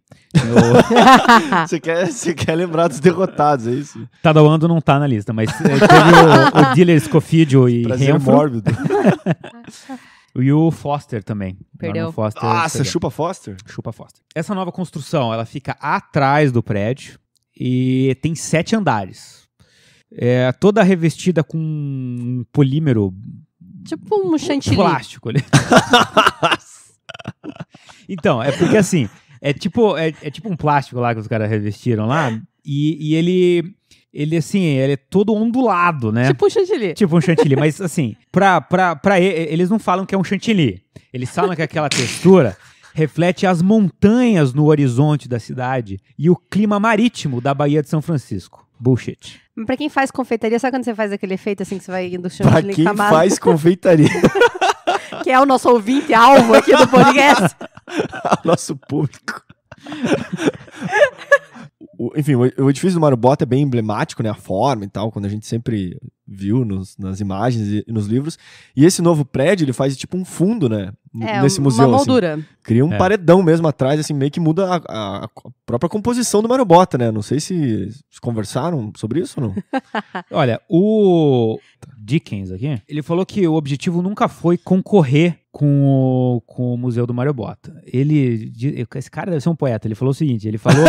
Você quer lembrar dos derrotados, é isso? Tadao Ando não tá na lista, mas teve o Diller Scofidio e Prazer mórbido. E o Foster também. Perdeu. Nossa, chupa Foster? Chupa Foster. Essa nova construção, ela fica atrás do prédio e tem 7 andares. Toda revestida com um polímero Tipo um chantilly. Plástico ali. Então, é porque assim, é tipo um plástico lá que os caras revestiram lá, e ele assim, ele é todo ondulado, né? Tipo um chantilly. Tipo um chantilly, mas assim, eles não falam que é um chantilly. Eles falam que aquela textura reflete as montanhas no horizonte da cidade e o clima marítimo da Baía de São Francisco. Bullshit. Pra quem faz confeitaria, sabe quando você faz aquele efeito assim que você vai indo Pra chantilly quem camada? faz confeitaria. Que é o nosso ouvinte alvo aqui do podcast. Nosso público. Enfim, o edifício do Mário Bota é bem emblemático, né? A forma e tal, quando a gente sempre viu nas imagens e nos livros. E esse novo prédio, ele faz tipo um fundo, né? Nesse museu. Uma moldura. Assim. Cria um paredão mesmo atrás, assim, meio que muda a própria composição do Mário Bota, né? Não sei se conversaram sobre isso ou não. Olha, o Dickens aqui, ele falou que o objetivo nunca foi concorrer com o Museu do Mário Bota. Esse cara deve ser um poeta. Ele falou o seguinte, ele falou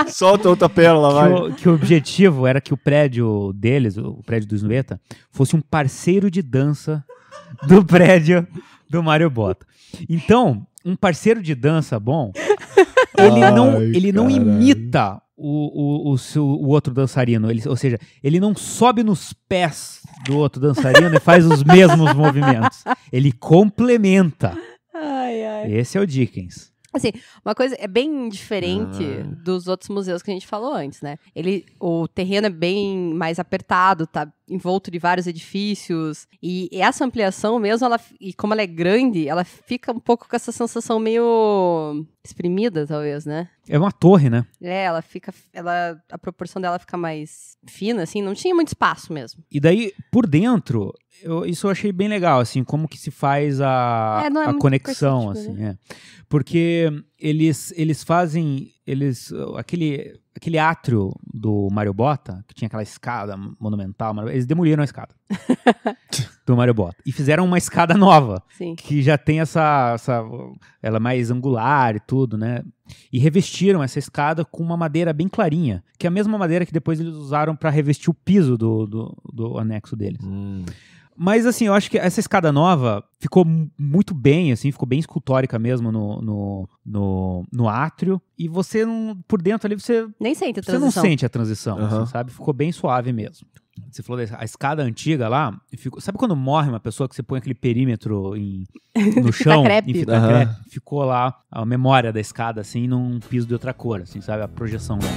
Solta outra pérola, vai. que o objetivo era que o prédio deles, o prédio do Snueta, fosse um parceiro de dança do prédio do Mário Bota. Então, um parceiro de dança bom, ele não imita o outro dançarino, ou seja, ele não sobe nos pés do outro dançarino e faz os mesmos movimentos. Ele complementa. Esse é o Dickens. Assim, uma coisa é bem diferente dos outros museus que a gente falou antes, né? O terreno é bem mais apertado, tá envolto de vários edifícios, e essa ampliação mesmo, e como ela é grande, ela fica um pouco com essa sensação meio exprimida, talvez, né? É uma torre, né? A proporção dela fica mais fina, assim, não tinha muito espaço mesmo. E daí, por dentro, isso eu achei bem legal, assim, como que se faz a conexão, assim, Porque eles fazem, aquele átrio do Mário Bota, que tinha aquela escada monumental, eles demoliram a escada do Mário Bota e fizeram uma escada nova. Sim. Que já tem ela é mais angular e tudo, né? E revestiram essa escada com uma madeira bem clarinha, que é a mesma madeira que depois eles usaram para revestir o piso do anexo deles. Mas, assim, eu acho que essa escada nova ficou muito bem, assim, ficou bem escultórica mesmo no átrio. E você, por dentro ali, você nem sente a transição. Você não sente a transição, assim, sabe? Ficou bem suave mesmo. Você falou a escada antiga lá, sabe quando morre uma pessoa que você põe aquele perímetro no chão? Em fita crepe? Ficou lá a memória da escada, assim, num piso de outra cor, assim, sabe? A projeção dela.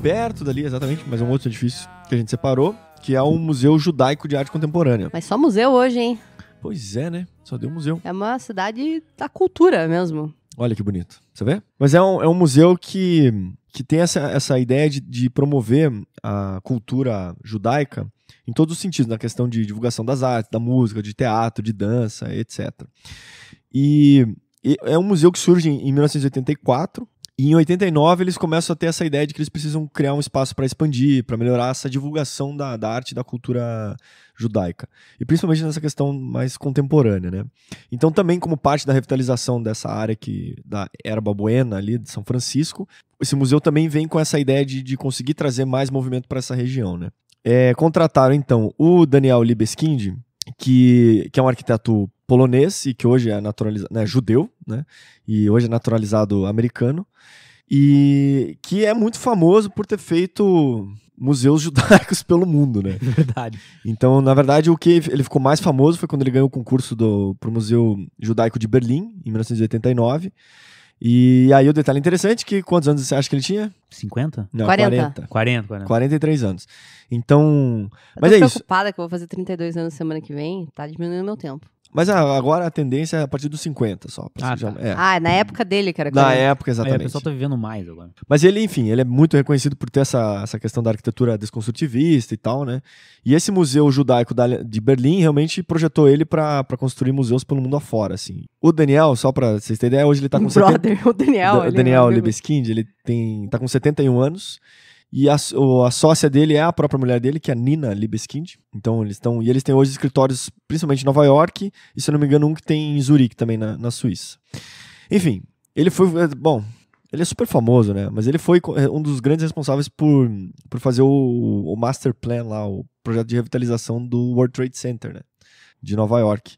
Perto dali, exatamente, mas é um outro edifício que a gente separou, que é o Museu Judaico de Arte Contemporânea. Mas só museu hoje, hein? Pois é, né? Só deu museu. É uma cidade da cultura mesmo. Olha que bonito, você vê? Mas é um museu que tem essa ideia de promover a cultura judaica em todos os sentidos, na questão de divulgação das artes, da música, de teatro, de dança, etc. E é um museu que surge em 1984, e em 89 eles começam a ter essa ideia de que eles precisam criar um espaço para expandir, para melhorar essa divulgação da arte e da cultura judaica. E principalmente nessa questão mais contemporânea, né? Então também como parte da revitalização dessa área da Erba Buena ali de São Francisco, esse museu também vem com essa ideia de conseguir trazer mais movimento para essa região, né? Contrataram então o Daniel Libeskind, que é um arquiteto polonês e que hoje é naturalizado, né, judeu, né? E hoje é naturalizado americano, e que é muito famoso por ter feito museus judaicos pelo mundo, né? Verdade. Então, na verdade, o que ele ficou mais famoso foi quando ele ganhou o concurso pro Museu Judaico de Berlim, em 1989. E aí o detalhe interessante é que quantos anos você acha que ele tinha? 50? Não, 40. 43 anos. Então, mas eu tô é isso. preocupada que eu vou fazer 32 anos semana que vem, tá diminuindo meu tempo. Mas agora a tendência é a partir dos 50 só. Na época dele que era 40. Na época, exatamente. O pessoal tá vivendo mais agora. Mas ele, enfim, ele é muito reconhecido por ter essa questão da arquitetura desconstrutivista e tal, né? E esse museu judaico de Berlim realmente projetou ele para construir museus pelo mundo afora, assim. O Daniel, só pra vocês terem ideia, hoje ele tá com... O Daniel. O Daniel Libeskind, ele tá com 71 anos. E a sócia dele é a própria mulher dele, que é a Nina Libeskind. Então eles têm hoje escritórios principalmente em Nova York, e se eu não me engano um que tem em Zurique também, na Suíça. Enfim, ele foi, bom, Ele é super famoso, né? Mas ele foi um dos grandes responsáveis por fazer o Master Plan lá, o projeto de revitalização do World Trade Center, né? De Nova York.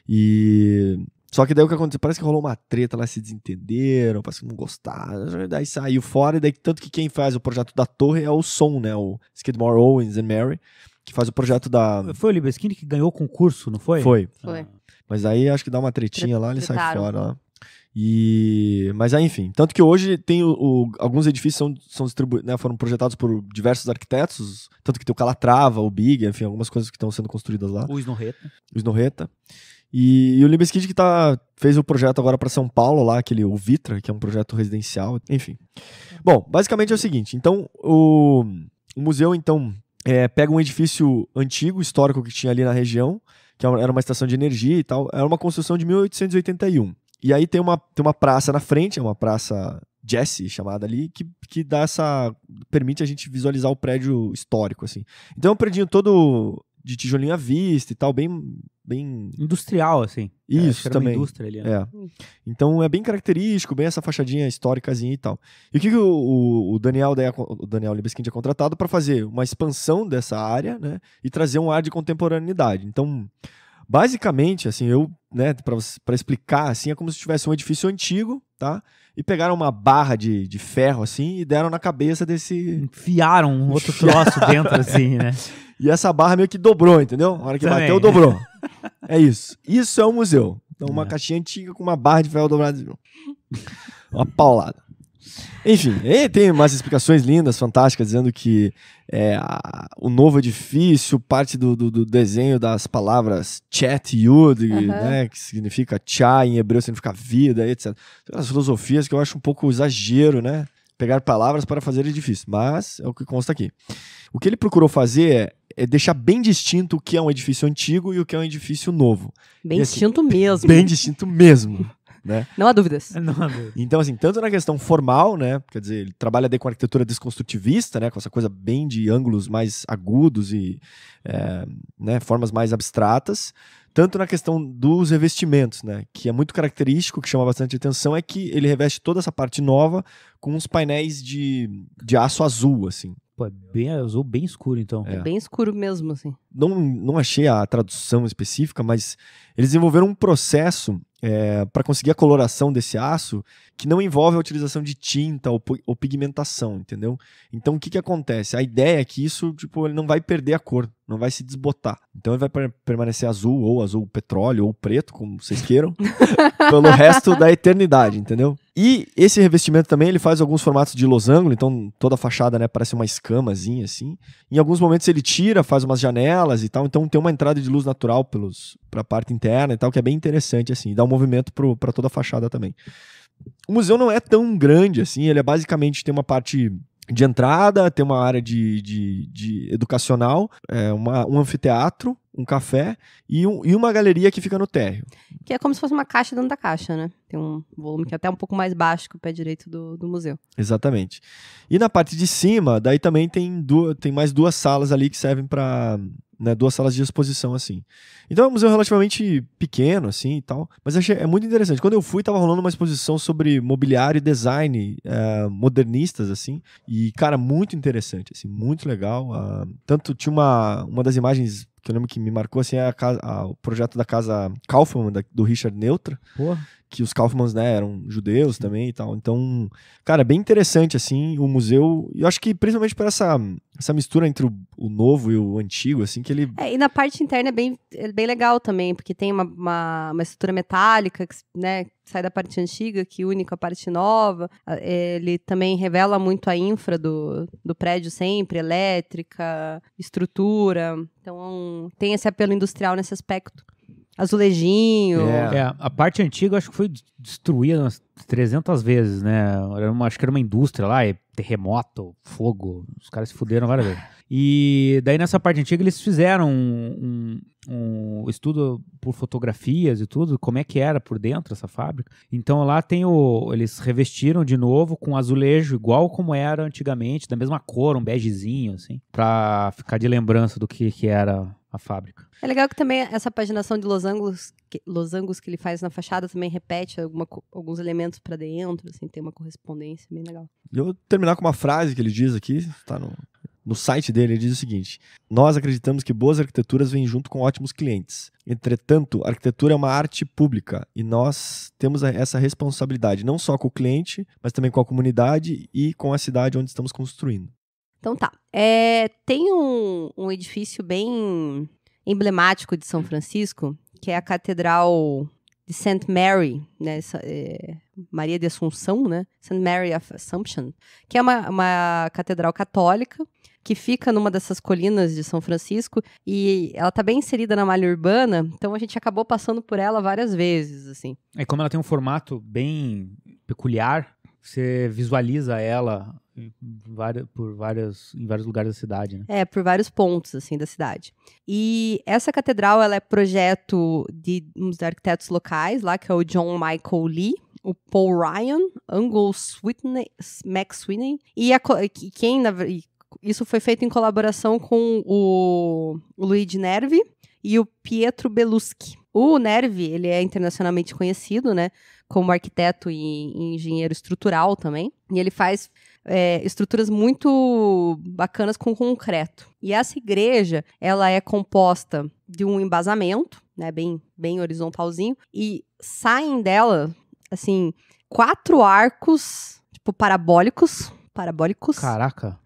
E... Só que daí o que aconteceu? Parece que rolou uma treta lá, se desentenderam, parece que não gostaram, daí saiu fora, e daí tanto que quem faz o projeto da torre é o Som, né? O Skidmore, Owens and Mary, que faz o projeto da... Foi o Libeskind que ganhou o concurso, não foi? Foi. Foi. Mas aí acho que dá uma tretinha lá, ele sai fora lá. Mas aí, enfim, tanto que hoje tem alguns edifícios são distribuídos, né, foram projetados por diversos arquitetos, tanto que tem o Calatrava, o Big, enfim, algumas coisas que estão sendo construídas lá. O Snorreta. E o Libeskind que fez o projeto agora para São Paulo, lá, o Vitra, que é um projeto residencial, enfim. Bom, basicamente é o seguinte, então, o museu, então, pega um edifício antigo, histórico que tinha ali na região, que era uma estação de energia e tal, era uma construção de 1881. E aí tem uma praça na frente, é uma praça Jesse, chamada ali, que permite a gente visualizar o prédio histórico, assim. Então é um prédio todo de tijolinho à vista e tal, bem industrial, assim. Isso, também. Uma indústria ali, né? Então é bem característico, bem essa fachadinha históricazinha e tal. E o que o Daniel Libeskind é contratado para fazer uma expansão dessa área, né, e trazer um ar de contemporaneidade. Então, basicamente, assim, né, para explicar, assim, é como se tivesse um edifício antigo, tá? E pegaram uma barra de ferro, assim, e deram na cabeça desse... Enfiaram um outro troço dentro, assim, né? E essa barra meio que dobrou, entendeu? Na hora que bateu, dobrou. É isso. Isso é um museu. Então, uma caixinha antiga com uma barra de ferro dobrada. Uma paulada. Enfim, tem umas explicações lindas, fantásticas, dizendo que o novo edifício parte do desenho das palavras Chet Yud, né, que significa Chá, em hebreu significa vida, etc. Tem umas filosofias que eu acho um pouco exagero, né? Pegar palavras para fazer edifício, mas é o que consta aqui. O que ele procurou fazer é deixar bem distinto o que é um edifício antigo e o que é um edifício novo. Bem distinto mesmo. Bem distinto mesmo. Né? Não há dúvidas. Então, assim, tanto na questão formal, né, quer dizer, ele trabalha com arquitetura desconstrutivista, né, com essa coisa bem de ângulos mais agudos e né, formas mais abstratas, tanto na questão dos revestimentos, né, que é muito característico, que chama bastante atenção, é que ele reveste toda essa parte nova com uns painéis de aço azul, assim. Pô, é bem azul, bem escuro, então. É bem escuro mesmo, assim. Não achei a tradução específica, mas eles desenvolveram um processo para conseguir a coloração desse aço que não envolve a utilização de tinta ou pigmentação, entendeu? Então, o que acontece? A ideia é que isso, tipo, ele não vai perder a cor, não vai se desbotar. Então, ele vai permanecer azul, ou azul petróleo, ou preto, como vocês queiram, pelo resto da eternidade, entendeu? E esse revestimento também, ele faz alguns formatos de losango, então toda a fachada, né, parece uma escamazinha, assim. Em alguns momentos ele tira, faz umas janelas e tal, então tem uma entrada de luz natural para a parte interna e tal, que é bem interessante, assim, dá um movimento para toda a fachada também. O museu não é tão grande, assim, ele basicamente tem uma parte de entrada, tem uma área de educacional, um anfiteatro, um café e uma galeria que fica no térreo. Que é como se fosse uma caixa dentro da caixa, né? Tem um volume que é até um pouco mais baixo que o pé direito do museu. Exatamente. E na parte de cima, daí também tem mais duas salas ali que servem para... Né, 2 salas de exposição, assim. Então é um museu relativamente pequeno, assim, e tal. Mas é muito interessante. Quando eu fui, tava rolando uma exposição sobre mobiliário e design modernistas, assim. E, cara, muito interessante, assim, muito legal. Tanto tinha uma das imagens que eu lembro que me marcou, assim, o projeto da casa Kaufmann, do Richard Neutra. Porra. Que os Kaufmanns, né, eram judeus também e tal. Então, cara, é bem interessante, assim, o museu. E eu acho que principalmente por essa mistura entre o novo e o antigo, assim, que ele... E na parte interna é bem legal também, porque tem uma estrutura metálica, que, né, sai da parte antiga, que une com a parte nova. Ele também revela muito a infra do prédio sempre, elétrica, estrutura. Então, tem esse apelo industrial nesse aspecto. Azulejinho. A parte antiga eu acho que foi destruída umas 300 vezes, né? Acho que era uma indústria lá, terremoto, fogo, os caras se fuderam várias vezes. E daí nessa parte antiga eles fizeram um estudo por fotografias e tudo, como é que era por dentro essa fábrica. Então lá eles revestiram de novo com azulejo igual como era antigamente, da mesma cor, um begezinho, assim, pra ficar de lembrança do que era a fábrica. É legal que também essa paginação de losangos que ele faz na fachada também repete alguns elementos pra dentro, assim, tem uma correspondência bem legal. Eu vou terminar com uma frase que ele diz aqui, tá no site dele, ele diz o seguinte: nós acreditamos que boas arquiteturas vêm junto com ótimos clientes. Entretanto, a arquitetura é uma arte pública e nós temos essa responsabilidade não só com o cliente, mas também com a comunidade e com a cidade onde estamos construindo. Então tá. Tem um edifício bem emblemático de São Francisco, que é a Catedral de St. Mary, né? Maria de Assunção, né? St. Mary of Assumption, que é uma catedral católica que fica numa dessas colinas de São Francisco e ela tá bem inserida na malha urbana, então a gente acabou passando por ela várias vezes, assim. Como ela tem um formato bem peculiar, você visualiza ela em vários lugares da cidade, né? Por vários pontos, assim, da cidade. E essa catedral, ela é projeto de uns arquitetos locais lá, que é o John Michael Lee, o Paul Ryan, Angus McSweeney, e isso foi feito em colaboração com o Luigi Nervi e o Pietro Beluschi. O Nervi, ele é internacionalmente conhecido, né, como arquiteto e engenheiro estrutural também, e ele faz estruturas muito bacanas com concreto. E essa igreja, ela é composta de um embasamento, né, bem horizontalzinho, e saem dela, assim, 4 arcos, tipo, parabólicos. Caraca,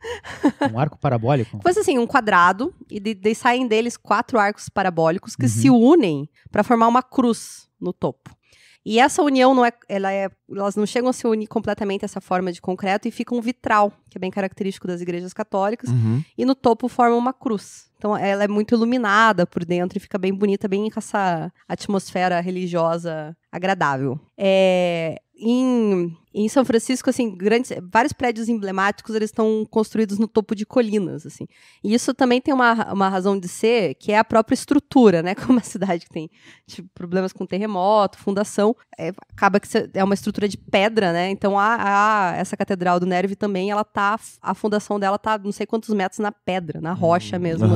um arco parabólico? Foi assim, um quadrado, e saem deles 4 arcos parabólicos que se unem para formar uma cruz no topo. E essa união elas não chegam a se unir completamente essa forma de concreto e fica um vitral, que é bem característico das igrejas católicas, e no topo forma uma cruz. Então ela é muito iluminada por dentro e fica bem bonita, bem com essa atmosfera religiosa agradável. Em São Francisco, assim, vários prédios emblemáticos, eles estão construídos no topo de colinas, assim. E isso também tem uma razão de ser, que é a própria estrutura, né? Como a cidade que tem problemas com terremoto, fundação, acaba que é uma estrutura de pedra, né? Então, essa Catedral do Nervi também, a fundação dela tá não sei quantos metros na pedra, na rocha mesmo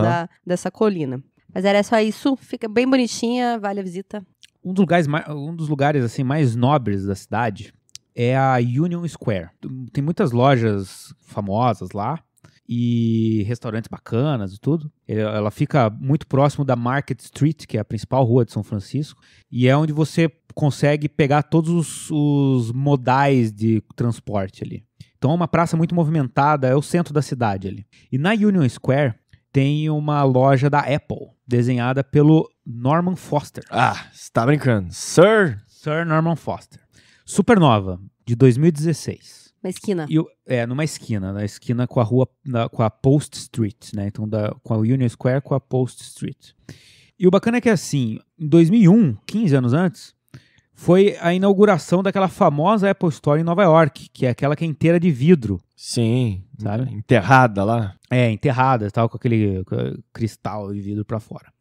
dessa colina. Mas era só isso, fica bem bonitinha, vale a visita. Um dos lugares assim, mais nobres da cidade é a Union Square. Tem muitas lojas famosas lá e restaurantes bacanas e tudo. Ela fica muito próximo da Market Street, que é a principal rua de São Francisco, e é onde você consegue pegar todos os modais de transporte ali. Então é uma praça muito movimentada, é o centro da cidade ali. E na Union Square tem uma loja da Apple, desenhada pelo Norman Foster. Ah, você tá brincando. Sir Norman Foster. Super nova, de 2016. Uma esquina. Numa esquina, na esquina com a rua, com a Post Street, né? Então, com a Union Square com a Post Street. E o bacana é que, assim, em 2001, 15 anos antes, foi a inauguração daquela famosa Apple Store em Nova York, que é aquela que é inteira de vidro. Sim, sabe? Enterrada lá. Enterrada, tal, com aquele cristal de vidro pra fora.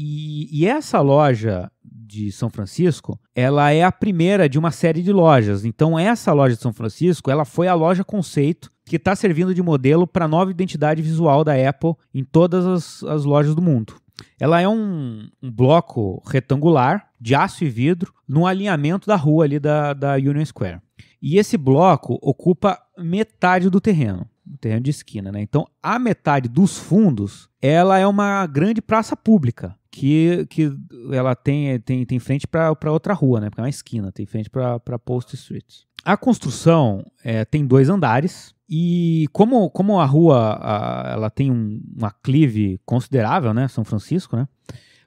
E essa loja de São Francisco, ela é a primeira de uma série de lojas. Então, essa loja de São Francisco, ela foi a loja conceito que está servindo de modelo para a nova identidade visual da Apple em todas as lojas do mundo. Ela é um bloco retangular de aço e vidro no alinhamento da rua ali da Union Square. E esse bloco ocupa metade do terreno de esquina, né? Então, a metade dos fundos, ela é uma grande praça pública que ela tem frente para outra rua, né? Porque é uma esquina, tem frente para Post Street. A construção tem 2 andares. E como a rua ela tem um aclive considerável, né, São Francisco, né,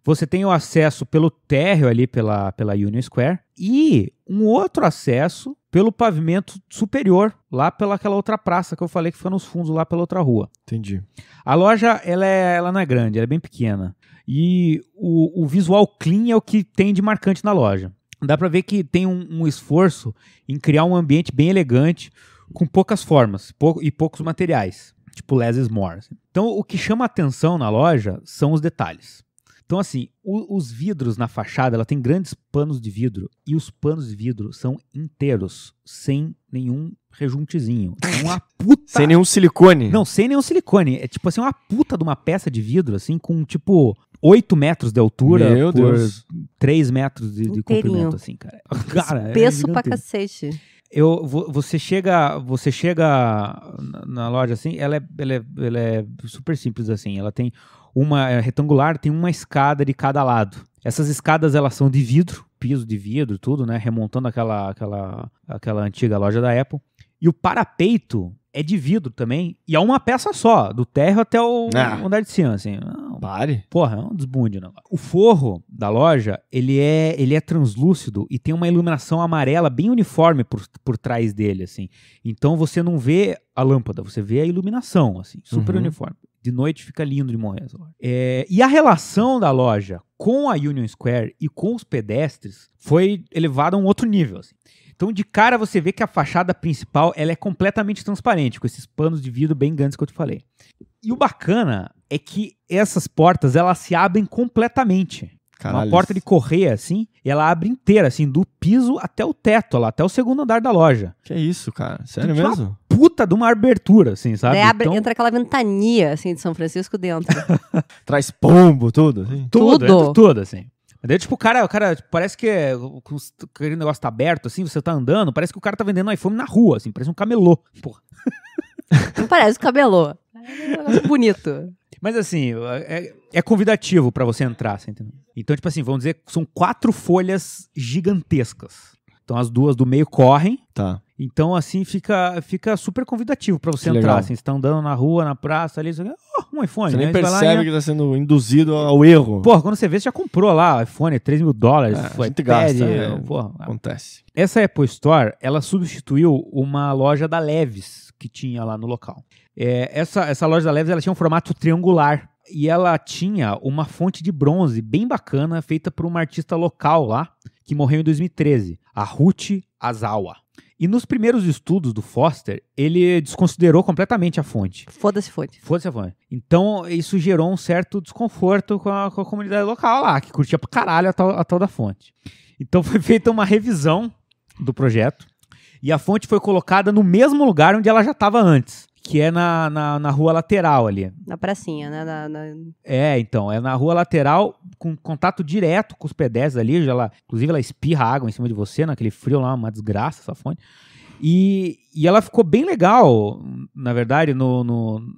você tem o acesso pelo térreo ali pela Union Square e um outro acesso pelo pavimento superior, lá pelaquela outra praça que eu falei que fica nos fundos lá pela outra rua. Entendi. A loja, ela não é grande, ela é bem pequena. E o visual clean é o que tem de marcante na loja. Dá pra ver que tem um esforço em criar um ambiente bem elegante, com poucas formas e poucos materiais, tipo less is more. Então, o que chama a atenção na loja são os detalhes. Então, assim, os vidros na fachada, ela tem grandes panos de vidro, e os panos de vidro são inteiros, sem nenhum rejuntezinho. É uma puta... Sem nenhum silicone? Não, sem nenhum silicone. É tipo assim, uma puta de uma peça de vidro, assim, com tipo 8 metros de altura Meu por Deus. 3 metros de Inteirinho. comprimento, assim, cara. Cara, Espesso pra gigantesco. cacete. Você chega na loja assim, ela é super simples assim. Ela tem é retangular, tem uma escada de cada lado. Essas escadas elas são de vidro, piso de vidro, tudo, né? Remontando aquela antiga loja da Apple. E o parapeito é de vidro também. E é uma peça só, do térreo até o andar de cima, assim. Pare. Porra, é um desbunde, né? O forro da loja, ele é translúcido e tem uma iluminação amarela bem uniforme por trás dele, assim. Então você não vê a lâmpada, você vê a iluminação, assim, super uniforme. De noite fica lindo de morrer. E a relação da loja com a Union Square e com os pedestres foi elevada a um outro nível, assim. Então, de cara, você vê que a fachada principal ela é completamente transparente, com esses panos de vidro bem grandes que eu te falei. E o bacana é que essas portas, elas se abrem completamente. Caralho. Uma porta de correia, assim, e ela abre inteira, assim, do piso até o teto, lá, até o segundo andar da loja. Que isso, cara? Sério Então, mesmo? Puta de uma abertura, assim, sabe? Daí entra aquela ventania, assim, de São Francisco dentro. Traz pombo, tudo, assim. Tudo. Entra tudo, assim. Daí, tipo, o cara parece que aquele negócio tá aberto, assim, você tá andando, parece que o cara tá vendendo iPhone na rua, assim, parece um camelô. Porra. Não parece cabelô. É um negócio bonito. Mas, assim, é convidativo pra você entrar, você entendeu? Então, tipo assim, vamos dizer que são 4 folhas gigantescas. Então, as duas do meio correm. Tá. Então, assim, fica super convidativo pra você Que entrar, legal. assim, você tá andando na rua, na praça, ali, você, um iPhone. Você nem né? Aí vai lá percebe e- que tá sendo induzido ao erro. Porra, quando você vê, você já comprou lá, iPhone, $3 mil, a gente gasta, porra. Acontece. Essa Apple Store, ela substituiu uma loja da Levi's que tinha lá no local. Essa loja da Levi's, ela tinha um formato triangular e ela tinha uma fonte de bronze bem bacana, feita por uma artista local lá, que morreu em 2013, a Ruth Azawa. E nos primeiros estudos do Foster, ele desconsiderou completamente a fonte. Foda-se, fonte. Foda-se a fonte. Então, isso gerou um certo desconforto com a comunidade local lá, que curtia pra caralho a tal da fonte. Então, foi feita uma revisão do projeto e a fonte foi colocada no mesmo lugar onde ela já estava antes, que é na rua lateral ali. Na pracinha, né? Então, é na rua lateral, com contato direto com os pedestres ali, inclusive ela espirra água em cima de você, naquele frio lá, uma desgraça essa fonte. E ela ficou bem legal, na verdade,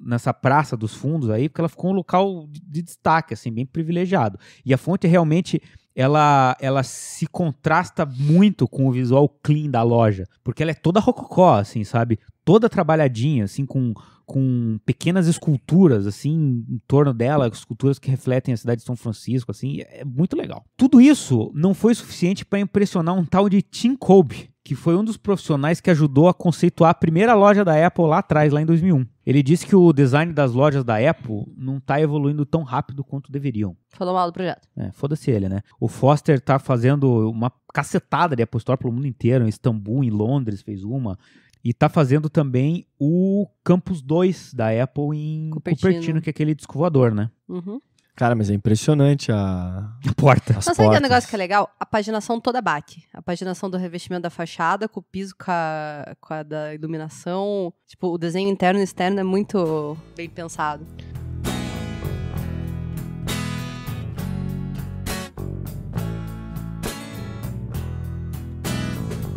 nessa praça dos fundos aí, porque ela ficou um local de destaque, assim, bem privilegiado. E a fonte realmente, ela se contrasta muito com o visual clean da loja, porque ela é toda rococó, assim, sabe? Toda trabalhadinha, assim, com pequenas esculturas, assim, em torno dela, esculturas que refletem a cidade de São Francisco, assim, é muito legal. Tudo isso não foi suficiente para impressionar um tal de Tim Kolbe, que foi um dos profissionais que ajudou a conceituar a primeira loja da Apple lá atrás, lá em 2001. Ele disse que o design das lojas da Apple não tá evoluindo tão rápido quanto deveriam. Falou mal do projeto. Foda-se ele, né? O Foster tá fazendo uma cacetada de Apple Store pelo mundo inteiro, em Istambul, em Londres fez uma, e tá fazendo também o Campus 2 da Apple em Cupertino, que é aquele disco voador, né? Uhum. Cara, mas é impressionante a Porta. as Mas sabe que é um portas. negócio que é legal? A paginação toda bate. A paginação do revestimento da fachada, com o piso, com a da iluminação. Tipo, o desenho interno e externo é muito bem pensado.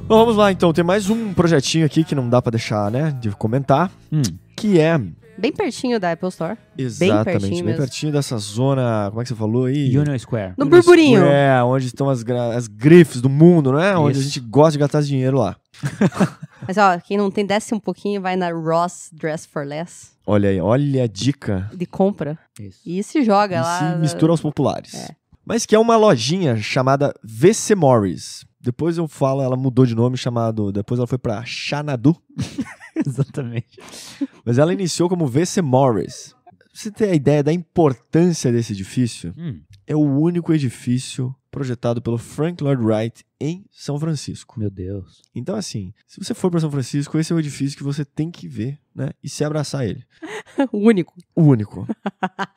Bom, vamos lá então. Tem mais um projetinho aqui que não dá pra deixar, né, de comentar, que é Bem pertinho da Apple Store. exatamente pertinho bem mesmo. pertinho dessa zona, como é que você falou aí? Union Square. No burburinho. É, onde estão as grifes do mundo, não é? Onde a Isso. gente gosta de gastar dinheiro lá. Mas ó, quem não tem, desce um pouquinho, vai na Ross Dress for Less Olha aí, olha a dica. de compra. Isso. E se joga E lá. se mistura aos populares. É. Mas que é uma lojinha chamada VC Morris. Depois eu falo, ela mudou de nome, depois ela foi pra Xanadu. Exatamente. Mas ela iniciou como VC Morris. Pra você ter a ideia da importância desse edifício, é o único edifício projetado pelo Frank Lloyd Wright em São Francisco. Meu Deus. Então, assim, se você for para São Francisco, esse é o edifício que você tem que ver né, e se abraçar ele. O único. O único,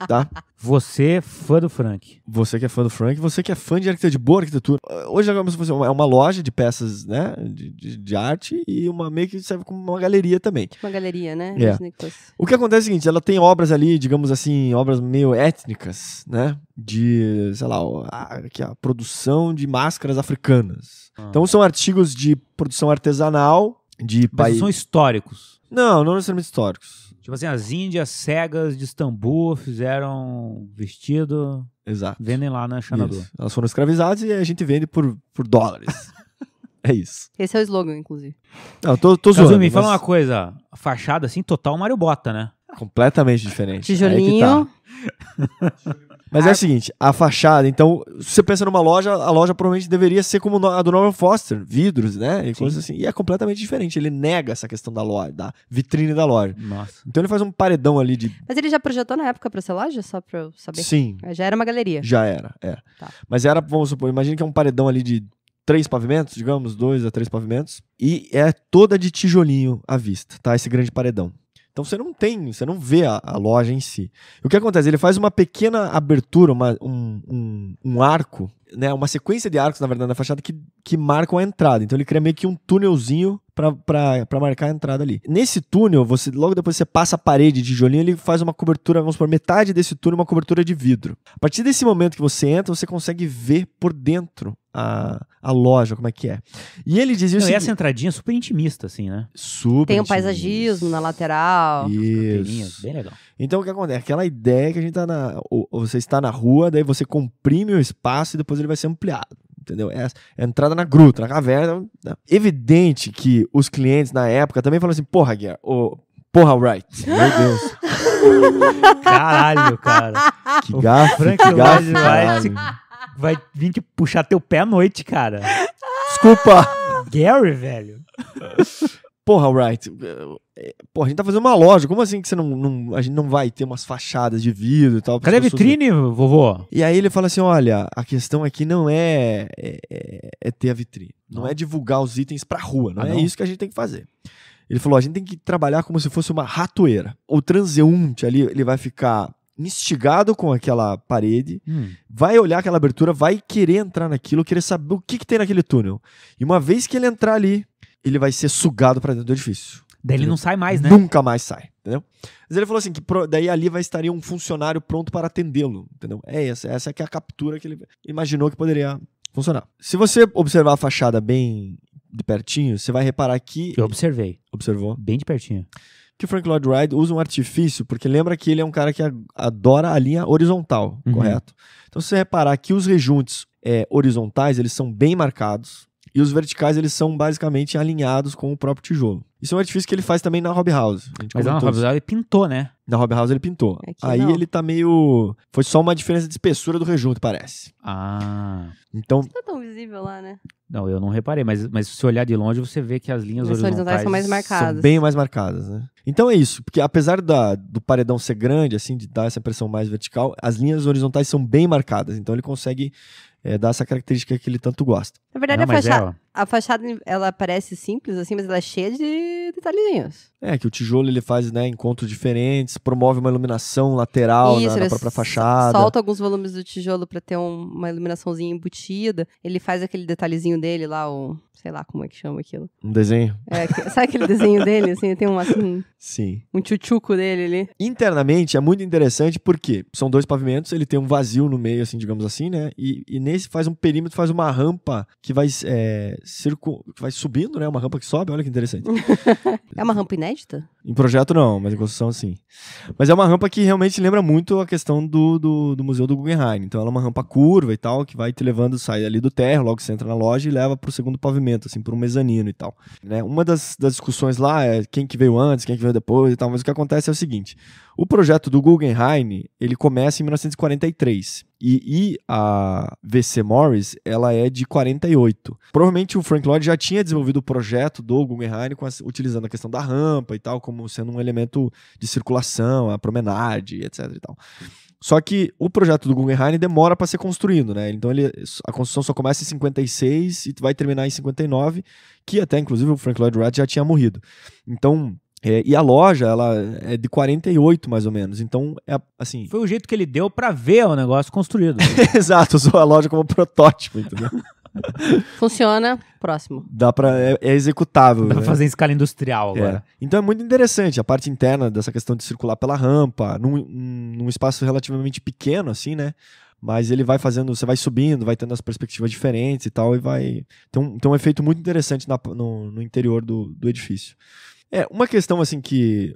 tá? Você, fã do Frank. Você que é fã do Frank, você que é fã de arquitetura, de boa arquitetura. Hoje é como se fosse uma loja de peças, né, de arte e meio que serve como uma galeria também. Tipo uma galeria, né? O que acontece é o seguinte, ela tem obras ali, digamos assim, obras meio étnicas, né, de, sei lá, aqui a produção de máscaras africanas. Então são artigos de produção artesanal, de Mas são históricos. Não necessariamente históricos. Tipo assim, as índias cegas de Istambul fizeram vestido, exato, vendem lá na Xanadu. Elas foram escravizadas e a gente vende por dólares. É isso. Esse é o slogan, inclusive. Não, tô zoando. Me fala uma coisa, a fachada assim, total Mário Bota, né? Completamente diferente. Tijolinho. Mas é o seguinte, a fachada, então, se você pensa numa loja, a loja provavelmente deveria ser como a do Norman Foster, vidros, né, e coisas assim, e é completamente diferente, ele nega essa questão da loja, da vitrine da loja. Nossa. Então ele faz um paredão ali de... Mas ele já projetou na época pra ser loja, só pra eu saber? Sim. Já era uma galeria? Já era. Tá. Mas era, vamos supor, imagina que é um paredão ali de 3 pavimentos, digamos, 2 a 3 pavimentos, e é toda de tijolinho à vista, tá, esse grande paredão. Então você não vê a loja em si. O que acontece? Ele faz uma pequena abertura, um arco, né? Uma sequência de arcos, na verdade, na fachada que marcam a entrada. Então ele cria meio que um túnelzinho para marcar a entrada ali. Nesse túnel, logo depois você passa a parede de tijolinho, ele faz uma cobertura, vamos supor, metade desse túnel uma cobertura de vidro. A partir desse momento que você entra, você consegue ver por dentro a loja, como é que é. E ele dizia o seguinte... essa entradinha é super intimista, assim, né? Super tem um intimista. Paisagismo na lateral. Isso. Bem legal. Então o que acontece? Aquela ideia que a gente você está na rua, daí você comprime o espaço e depois ele vai ser ampliado. Entendeu? É a entrada na gruta, na caverna. Evidente que os clientes na época também falaram assim, porra, Guilherme, porra, Wright. Meu Deus. Caralho, cara. Que gafe, Frank que gafe, Lloyd caralho. vai vir te puxar teu pé à noite, cara. Desculpa. Gary, velho. Porra, Wright. Porra, a gente tá fazendo uma loja. Como assim que a gente não vai ter umas fachadas de vidro e tal? Cadê a vitrine, vovô? E aí ele fala assim, olha, a questão aqui não é ter a vitrine. Não é divulgar os itens pra rua. Não é isso que a gente tem que fazer. Ele falou, a gente tem que trabalhar como se fosse uma ratoeira. O transeunte ali, ele vai ficar instigado com aquela parede, vai olhar aquela abertura, vai querer entrar naquilo, querer saber o que tem naquele túnel. E uma vez que ele entrar ali, ele vai ser sugado pra dentro do edifício. Daí ele não sai mais, né? Nunca mais sai, entendeu? Mas ele falou assim, que daí ali estaria um funcionário pronto para atendê-lo, entendeu? Essa que é a captura que ele imaginou que poderia funcionar. Se você observar a fachada bem de pertinho, você vai reparar que... Eu observei. Observou? Bem de pertinho. Que o Frank Lloyd Wright usa um artifício, porque lembra que ele é um cara que adora a linha horizontal, correto? Então, se você reparar que os rejuntes horizontais, eles são bem marcados, e os verticais, eles são basicamente alinhados com o próprio tijolo. Isso é um artifício que ele faz também na Hobby House. Mas na Hobby House ele pintou, né? Na Hobby House ele pintou. Aí não. ele tá meio... Foi só uma diferença de espessura do rejunte, parece. Ah. Então... Não tá tão visível lá, né? Não, eu não reparei, mas se você olhar de longe, você vê que as linhas horizontais são mais marcadas. São bem mais marcadas, né? Então é isso, porque apesar do paredão ser grande, assim, de dar essa impressão mais vertical, as linhas horizontais são bem marcadas, então ele consegue dar essa característica que ele tanto gosta. Na verdade, a fachada, ela parece simples, assim, mas ela é cheia de detalhezinhos. Que o tijolo ele faz, né, encontros diferentes, promove uma iluminação lateral na própria fachada. Solta alguns volumes do tijolo pra ter uma iluminaçãozinha embutida. Ele faz aquele detalhezinho dele lá, sei lá como é que chama aquilo. Um desenho? Sabe aquele desenho dele, assim, tem Sim. Um tchutchuco dele ali. Internamente é muito interessante porque são 2 pavimentos, ele tem um vazio no meio, assim, digamos assim, né? E nesse faz um perímetro, faz uma rampa que vai subindo, né? Uma rampa que sobe, olha que interessante. É uma rampa inédita? Em projeto não, mas em construção sim. Mas é uma rampa que realmente lembra muito a questão do Museu do Guggenheim. Então ela é uma rampa curva e tal, que vai te levando, sai ali do térreo, logo você entra na loja e leva pro segundo pavimento, assim, por um mezanino e tal. Né? Uma das discussões lá é quem que veio antes, quem que veio depois e tal, mas o que acontece é o seguinte, o projeto do Guggenheim, ele começa em 1943 e a V.C. Morris, ela é de 48. Provavelmente o Frank Lloyd já tinha desenvolvido o projeto do Guggenheim utilizando a questão da rampa e tal, como sendo um elemento de circulação, a promenade, etc e tal. Só que o projeto do Guggenheim demora para ser construído, né? Então a construção só começa em 56 e vai terminar em 59, que até inclusive o Frank Lloyd Wright já tinha morrido. Então E a loja, ela é de 48, mais ou menos. Então, assim... Foi o jeito que ele deu pra ver o negócio construído. Exato, usou a loja como protótipo, entendeu? Funciona, próximo. Dá pra... É executável. Dá pra fazer em escala industrial agora. Então é muito interessante a parte interna dessa questão de circular pela rampa, num espaço relativamente pequeno, assim, né? Mas ele vai fazendo, você vai subindo, vai tendo as perspectivas diferentes e tal, e vai... Tem um efeito muito interessante no interior do edifício. Uma questão assim que...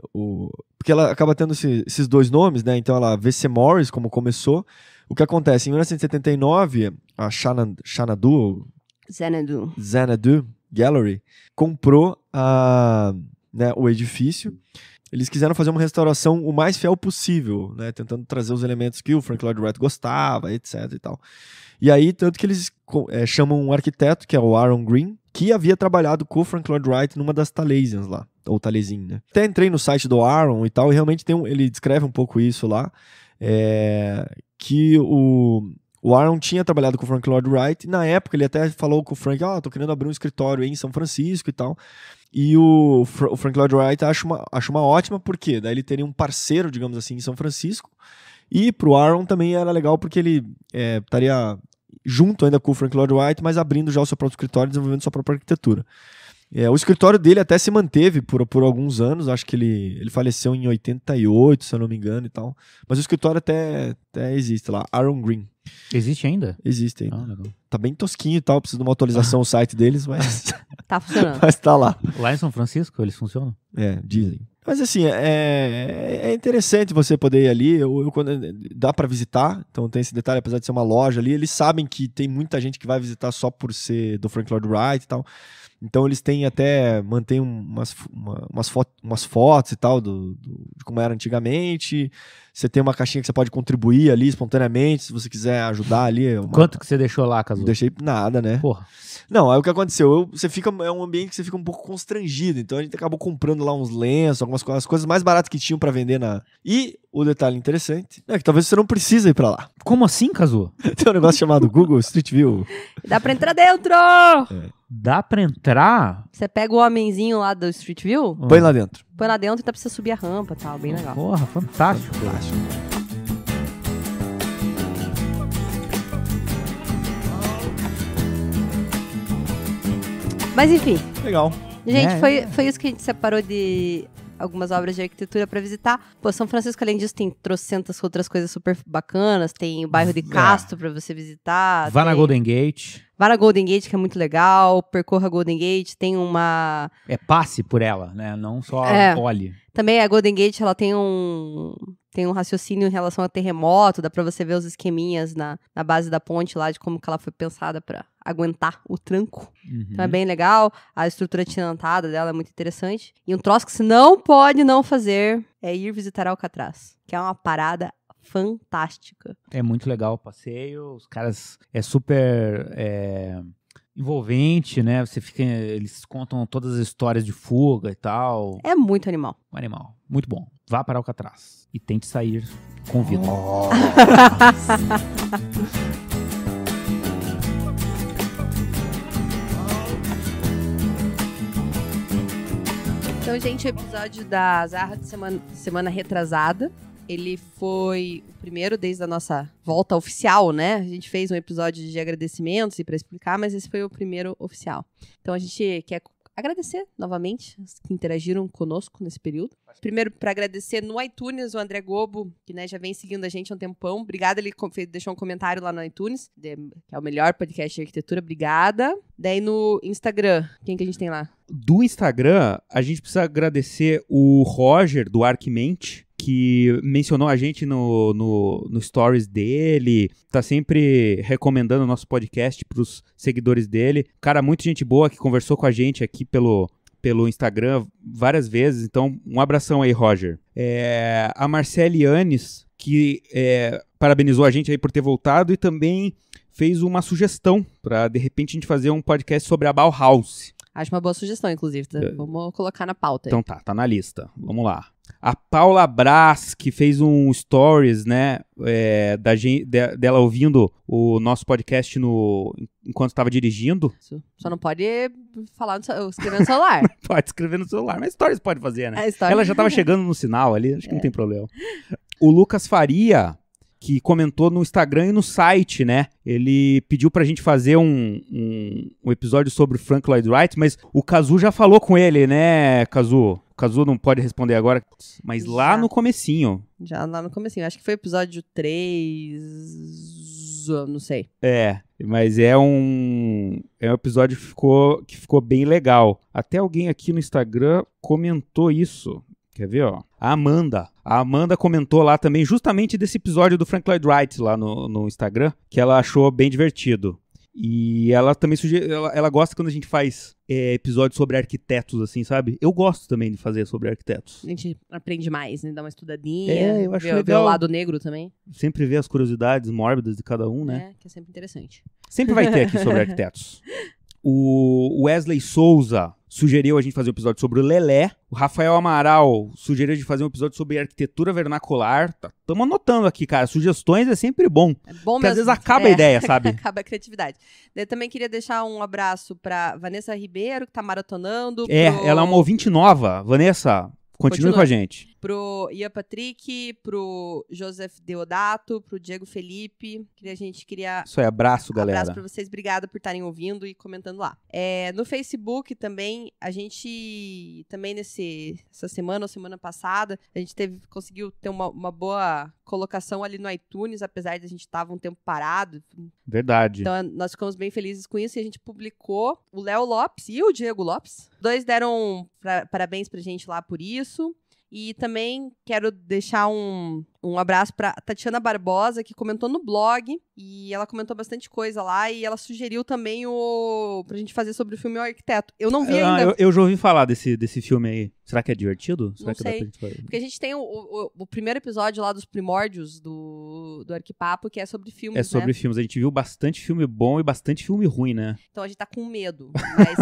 Porque ela acaba tendo esses dois nomes, né? Então ela VC Morris, como começou. O que acontece? Em 1979, a Xanadu Gallery comprou o edifício. Eles quiseram fazer uma restauração o mais fiel possível, né? Tentando trazer os elementos que o Frank Lloyd Wright gostava, etc. e tal. E aí, tanto que eles chamam um arquiteto, que é o Aaron Green, que havia trabalhado com o Frank Lloyd Wright numa das Talesians lá, ou Taliesin, né? Até entrei no site do Aaron e tal, e realmente ele descreve um pouco isso lá, que o Aaron tinha trabalhado com o Frank Lloyd Wright, e na época ele até falou com o Frank, tô querendo abrir um escritório aí em São Francisco e tal, e o Frank Lloyd Wright acha uma ótima, porque daí ele teria um parceiro, digamos assim, em São Francisco, e pro Aaron também era legal porque ele estaria junto ainda com o Frank Lloyd Wright, mas abrindo já o seu próprio escritório, desenvolvendo sua própria arquitetura. O escritório dele até se manteve por alguns anos, acho que ele faleceu em 88, se eu não me engano e tal, mas o escritório até existe lá, Aaron Green. Existe ainda? Existe ainda. Legal. Tá bem tosquinho e tal, precisa de uma atualização o site deles, mas... Tá funcionando. Mas tá lá. Lá em São Francisco eles funcionam? Dizem. Mas assim, é interessante você poder ir ali, dá pra visitar, então tem esse detalhe, apesar de ser uma loja ali, eles sabem que tem muita gente que vai visitar só por ser do Frank Lloyd Wright e tal, então eles mantêm umas fotos e tal de como era antigamente, você tem uma caixinha que você pode contribuir ali espontaneamente, se você quiser ajudar ali. Quanto que você deixou lá, Cazu? Não deixei nada, né? Porra. Não, aí o que aconteceu? É um ambiente que você fica um pouco constrangido. Então a gente acabou comprando lá uns lenços, algumas coisas, as coisas mais baratas que tinham pra vender E o detalhe interessante é que talvez você não precisa ir pra lá. Como assim, Cazu? Tem um negócio chamado Google Street View. Dá pra entrar dentro! Dá pra entrar? Você pega o homenzinho lá do Street View, Põe lá dentro. põe lá dentro e dá pra você subir a rampa e tal, bem legal. Porra, fantástico. Mas enfim, Legal. gente, foi isso que a gente separou de algumas obras de arquitetura pra visitar. Pô, São Francisco, além disso, tem trocentas outras coisas super bacanas. Tem o bairro de Castro pra você visitar. Vá na Golden Gate. Vá na Golden Gate, que é muito legal. Percorra a Golden Gate. Tem uma... Passe por ela, né? Não só olhe. Também a Golden Gate, ela tem um raciocínio em relação ao terremoto. Dá pra você ver os esqueminhas na base da ponte lá, de como que ela foi pensada pra aguentar o tranco. Uhum. Então é bem legal. A estrutura tirantada dela é muito interessante. E um troço que você não pode não fazer é ir visitar Alcatraz, que é uma parada fantástica. É muito legal o passeio. Os caras super envolvente, né? Eles contam todas as histórias de fuga e tal. É muito animal. Um animal. Muito bom. Vá para Alcatraz e tente sair com vida. Então, gente, o episódio da Zarra de semana retrasada, ele foi o primeiro desde a nossa volta oficial, né? A gente fez um episódio de agradecimentos e para explicar, mas esse foi o primeiro oficial. Então, a gente quer agradecer novamente os que interagiram conosco nesse período. Primeiro, para agradecer no iTunes, o André Gobo, que já vem seguindo a gente há um tempão. Obrigada, ele deixou um comentário lá no iTunes, que é o melhor podcast de arquitetura. Obrigada. Daí no Instagram, quem que a gente tem lá? Do Instagram, a gente precisa agradecer o Roger, do Arquimente, que mencionou a gente no stories dele, tá sempre recomendando o nosso podcast pros seguidores dele. Cara, muita gente boa que conversou com a gente aqui pelo Instagram várias vezes, então um abração aí, Roger. A Marcele Yanes, que parabenizou a gente aí por ter voltado e também fez uma sugestão para de repente a gente fazer um podcast sobre a Bauhaus. Acho uma boa sugestão, inclusive. Vamos colocar na pauta aí. Então tá na lista. Vamos lá. A Paula Brás, que fez um stories, né, dela ouvindo o nosso podcast enquanto estava dirigindo. Isso. Só não pode falar escrever no celular. Pode escrever no celular, mas stories pode fazer, né? Stories. Ela já estava chegando no sinal ali, acho que não tem problema. O Lucas Faria, que comentou no Instagram e no site, né? Ele pediu pra gente fazer um episódio sobre o Frank Lloyd Wright, mas o Kazu já falou com ele, né, Kazu? O Kazu não pode responder agora, mas lá no comecinho. Já lá no comecinho. Acho que foi episódio 3... não sei. Mas é um episódio que ficou bem legal. Até alguém aqui no Instagram comentou isso. Quer ver, ó? A Amanda comentou lá também, justamente desse episódio do Frank Lloyd Wright lá no Instagram, que ela achou bem divertido. E ela também ela gosta quando a gente faz episódios sobre arquitetos, assim, sabe? Eu gosto também de fazer sobre arquitetos. A gente aprende mais, né? Dá uma estudadinha. Eu acho ver legal. o lado negro também. Sempre ver as curiosidades mórbidas de cada um, né? Que é sempre interessante. Sempre vai ter aqui sobre arquitetos. O Wesley Souza sugeriu a gente fazer um episódio sobre o Lelé. O Rafael Amaral sugeriu a gente fazer um episódio sobre arquitetura vernacular. Estamos anotando aqui, cara. Sugestões é sempre bom. É bom porque mesmo. Às vezes acaba a ideia, sabe? Acaba a criatividade. Eu também queria deixar um abraço pra Vanessa Ribeiro, que tá maratonando. Ela é uma ouvinte nova. Vanessa, continue com a gente. Pro Ian Patrick, pro Joseph Deodato, pro Diego Felipe, que a gente queria... Isso aí, abraço, galera. Abraço pra vocês, obrigada por estarem ouvindo e comentando lá. No Facebook também, a gente, também essa semana ou semana passada, a gente conseguiu ter uma boa colocação ali no iTunes, apesar de a gente estar um tempo parado. Verdade. Então, nós ficamos bem felizes com isso e a gente publicou o Léo Lopes e o Diego Lopes. Os dois deram parabéns pra gente lá por isso. E também quero deixar um abraço para Tatiana Barbosa, que comentou no blog, e ela comentou bastante coisa lá, e ela sugeriu também pra gente fazer sobre o filme O Arquiteto. Eu não vi ainda. Eu já ouvi falar desse filme aí. Será que é divertido? Será não que sei. dá pra gente fazer? Porque a gente tem o primeiro episódio lá dos primórdios do Arquipapo, que é sobre filmes, É sobre né? filmes. A gente viu bastante filme bom e bastante filme ruim, né? Então a gente tá com medo. Mas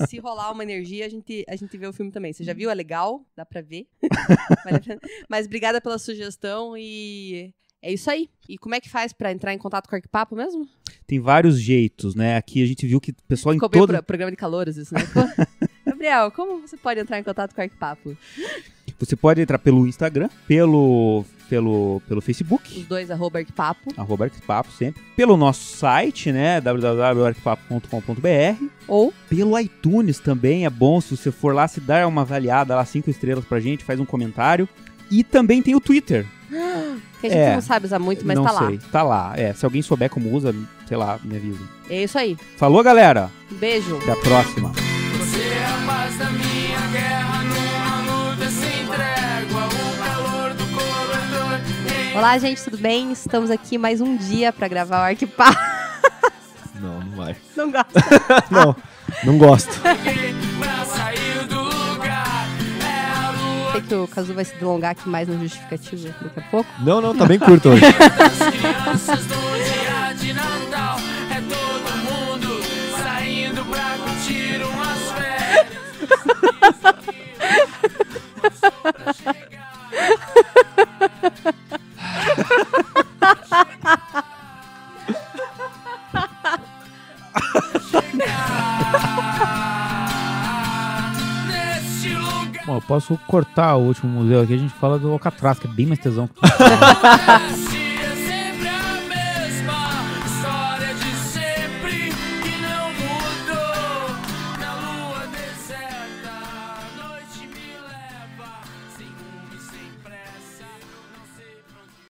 se rolar uma energia, a gente vê o filme também. Você já viu? É legal? Dá pra ver. Vale a pena. Mas obrigada pela sugestão e é isso aí. E como é que faz pra entrar em contato com o Arquipapo mesmo? Tem vários jeitos, né? Aqui a gente viu que o pessoal Ficou em todo... bem programa de calouros isso, né? Gabriel, como você pode entrar em contato com o Arquipapo? Você pode entrar pelo Instagram, pelo Facebook. Os dois, @Arquipapo. @Arquipapo sempre. Pelo nosso site, né? www.arquipapo.com.br. Ou pelo iTunes também é bom. Se você for lá, se dar uma avaliada lá, 5 estrelas pra gente, faz um comentário. E também tem o Twitter. Que a gente não sabe usar muito, mas não tá lá. sei, tá lá. Se alguém souber como usa, sei lá, me avisa. É isso aí. Falou, galera. Beijo. Até a próxima. Você é a paz da minha guerra, numa luta sem trégua, o calor do cobertor. Olá, gente, tudo bem? Estamos aqui mais um dia pra gravar o Arquipapo. Não vai. Não gosto. Não gosto. Pra sair do lugar, é a lua Sei que o Kazu vai se delongar aqui mais no justificativo daqui a pouco. Não, tá bem curto hoje. das crianças no dia de Natal. É todo mundo saindo pra curtir umas férias. Neste lugar. Bom, eu posso cortar o último museu aqui, a gente fala do Alcatraz, que é bem mais tesão. Essa